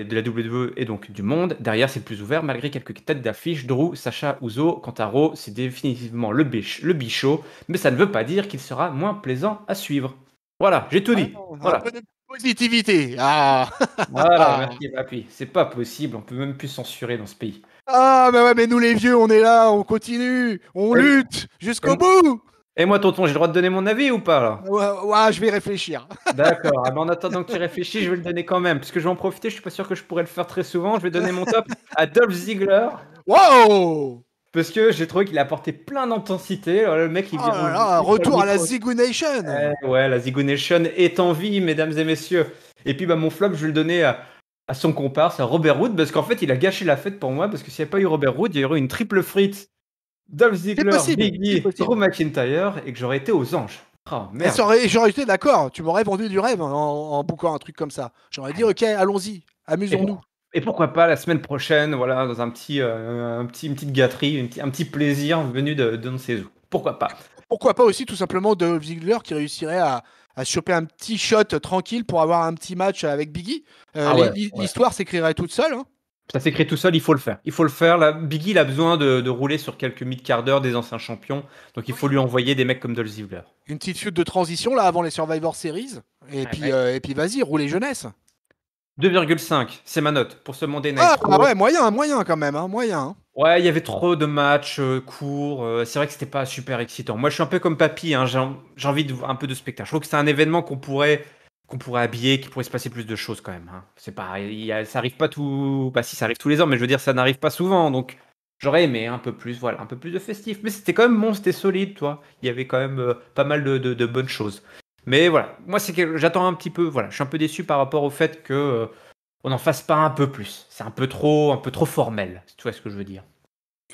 de la WWE et donc du monde. Derrière, c'est plus ouvert, malgré quelques têtes d'affiche. Drew, Sacha, Uso. Quant à Raw, c'est définitivement le bichot, mais ça ne veut pas dire qu'il sera moins plaisant à suivre. Voilà, j'ai tout Ah dit. non, un peu Voilà. de positivité. Ah, Voilà, merci, papy. C'est pas possible, on peut même plus censurer dans ce pays. ah, mais ouais, mais nous les vieux, on est là, on continue, on Et, lutte et- jusqu'au bout. et moi, tonton, j'ai le droit de donner mon avis ou pas, là? Ouais, ouais, je vais réfléchir. D'accord. Ah ben, en attendant que tu réfléchis, je vais le donner quand même. Parce que je vais en profiter, je suis pas sûr que je pourrais le faire très souvent. Je vais donner mon top à Dolph Ziggler. Wow! Parce que j'ai trouvé qu'il a apporté plein d'intensité. Le mec, Oh là il là, prend le retour à la micro. Zigou Nation. Ouais, la Ziggler Nation est en vie, mesdames et messieurs. Et puis, bah, mon flop, je vais le donner à son comparse, à Robert Roode. Parce qu'en fait, il a gâché la fête pour moi. Parce que s'il n'y avait pas eu Robert Roode, il y aurait eu une triple frite Dolph C'est Ziggler, possible, Big c'est E, Drew possible. McIntyre. Et que j'aurais été aux anges. Oh, Et merde. j'aurais été d'accord, tu m'aurais vendu du rêve en bouquant un truc comme ça. J'aurais dit, ok, allons-y, Et, amusons-nous. et pourquoi pas la semaine prochaine, voilà, dans une petite gâterie, un petit plaisir venu de on ne sait où. Pourquoi pas? Pourquoi pas aussi tout simplement de Ziggler qui réussirait à choper un petit shot tranquille pour avoir un petit match avec Biggie. Ah ouais, ouais. L'histoire s'écrirait toute seule. Hein. Ça s'écrit tout seul, il faut le faire. Il faut le faire. Là, Biggie, il a besoin de rouler sur quelques mid-quart d'heure des anciens champions. Donc il faut lui envoyer des mecs comme Dolph Ziggler. Une petite feud de transition là avant les Survivor Series. Ouais, ouais. Et puis vas-y, roulez jeunesse. 2,5, c'est ma note pour ce Monday Ah Nitro. ouais, moyen quand même, hein, moyen. Hein. Ouais, il y avait trop de matchs courts. C'est vrai que c'était pas super excitant. Moi, je suis un peu comme Papy. Hein, j'ai envie de un peu de spectacle. Je trouve que c'est un événement qu'on pourrait habiller, qu'il pourrait se passer plus de choses quand même. Hein. C'est pas, ça arrive pas tout. Bah si, ça arrive tous les ans, mais je veux dire, ça n'arrive pas souvent. Donc, j'aurais aimé un peu plus, voilà, un peu plus de festif. Mais c'était quand même bon, c'était solide, toi. Il y avait quand même pas mal de bonnes choses. Mais voilà, moi, c'est que j'attends un petit peu. Voilà, je suis un peu déçu par rapport au fait que on n'en fasse pas un peu plus. C'est un peu trop formel. Si tu vois ce que je veux dire.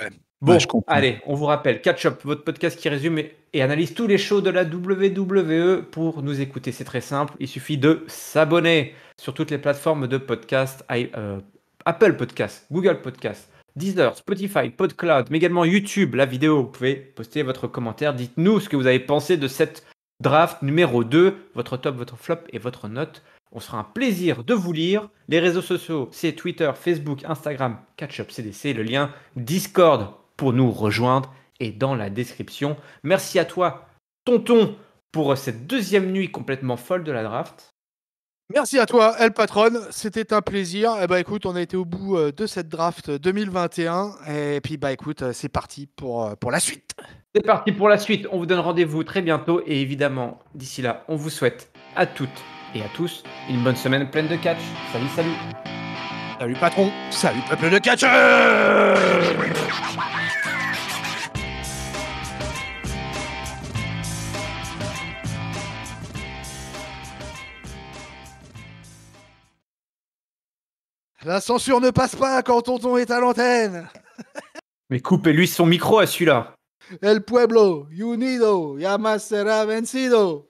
Ouais. Bon, Je comprends. allez, on vous rappelle, Catch Up, votre podcast qui résume et analyse tous les shows de la WWE. Pour nous écouter, c'est très simple, il suffit de s'abonner sur toutes les plateformes de podcast, Apple Podcast, Google Podcast, Deezer, Spotify, PodCloud, mais également YouTube, la vidéo. Vous pouvez poster votre commentaire, dites-nous ce que vous avez pensé de cette draft numéro 2, votre top, votre flop et votre note. On se fera un plaisir de vous lire. Les réseaux sociaux, c'est Twitter, Facebook, Instagram, Catch Up CDC, le lien Discord pour nous rejoindre est dans la description. Merci à toi, tonton, pour cette deuxième nuit complètement folle de la draft. Merci à toi, El Patron. C'était un plaisir. Eh ben, écoute, on a été au bout de cette draft 2021. Et puis, bah, écoute, c'est parti pour la suite. C'est parti pour la suite. On vous donne rendez-vous très bientôt. Et évidemment, d'ici là, on vous souhaite à toutes et à tous une bonne semaine pleine de catch. Salut, salut. Salut, patron. Salut, peuple de catcheurs. La censure ne passe pas quand tonton est à l'antenne. Mais coupez-lui son micro à celui-là. El pueblo, unido, ya más será vencido.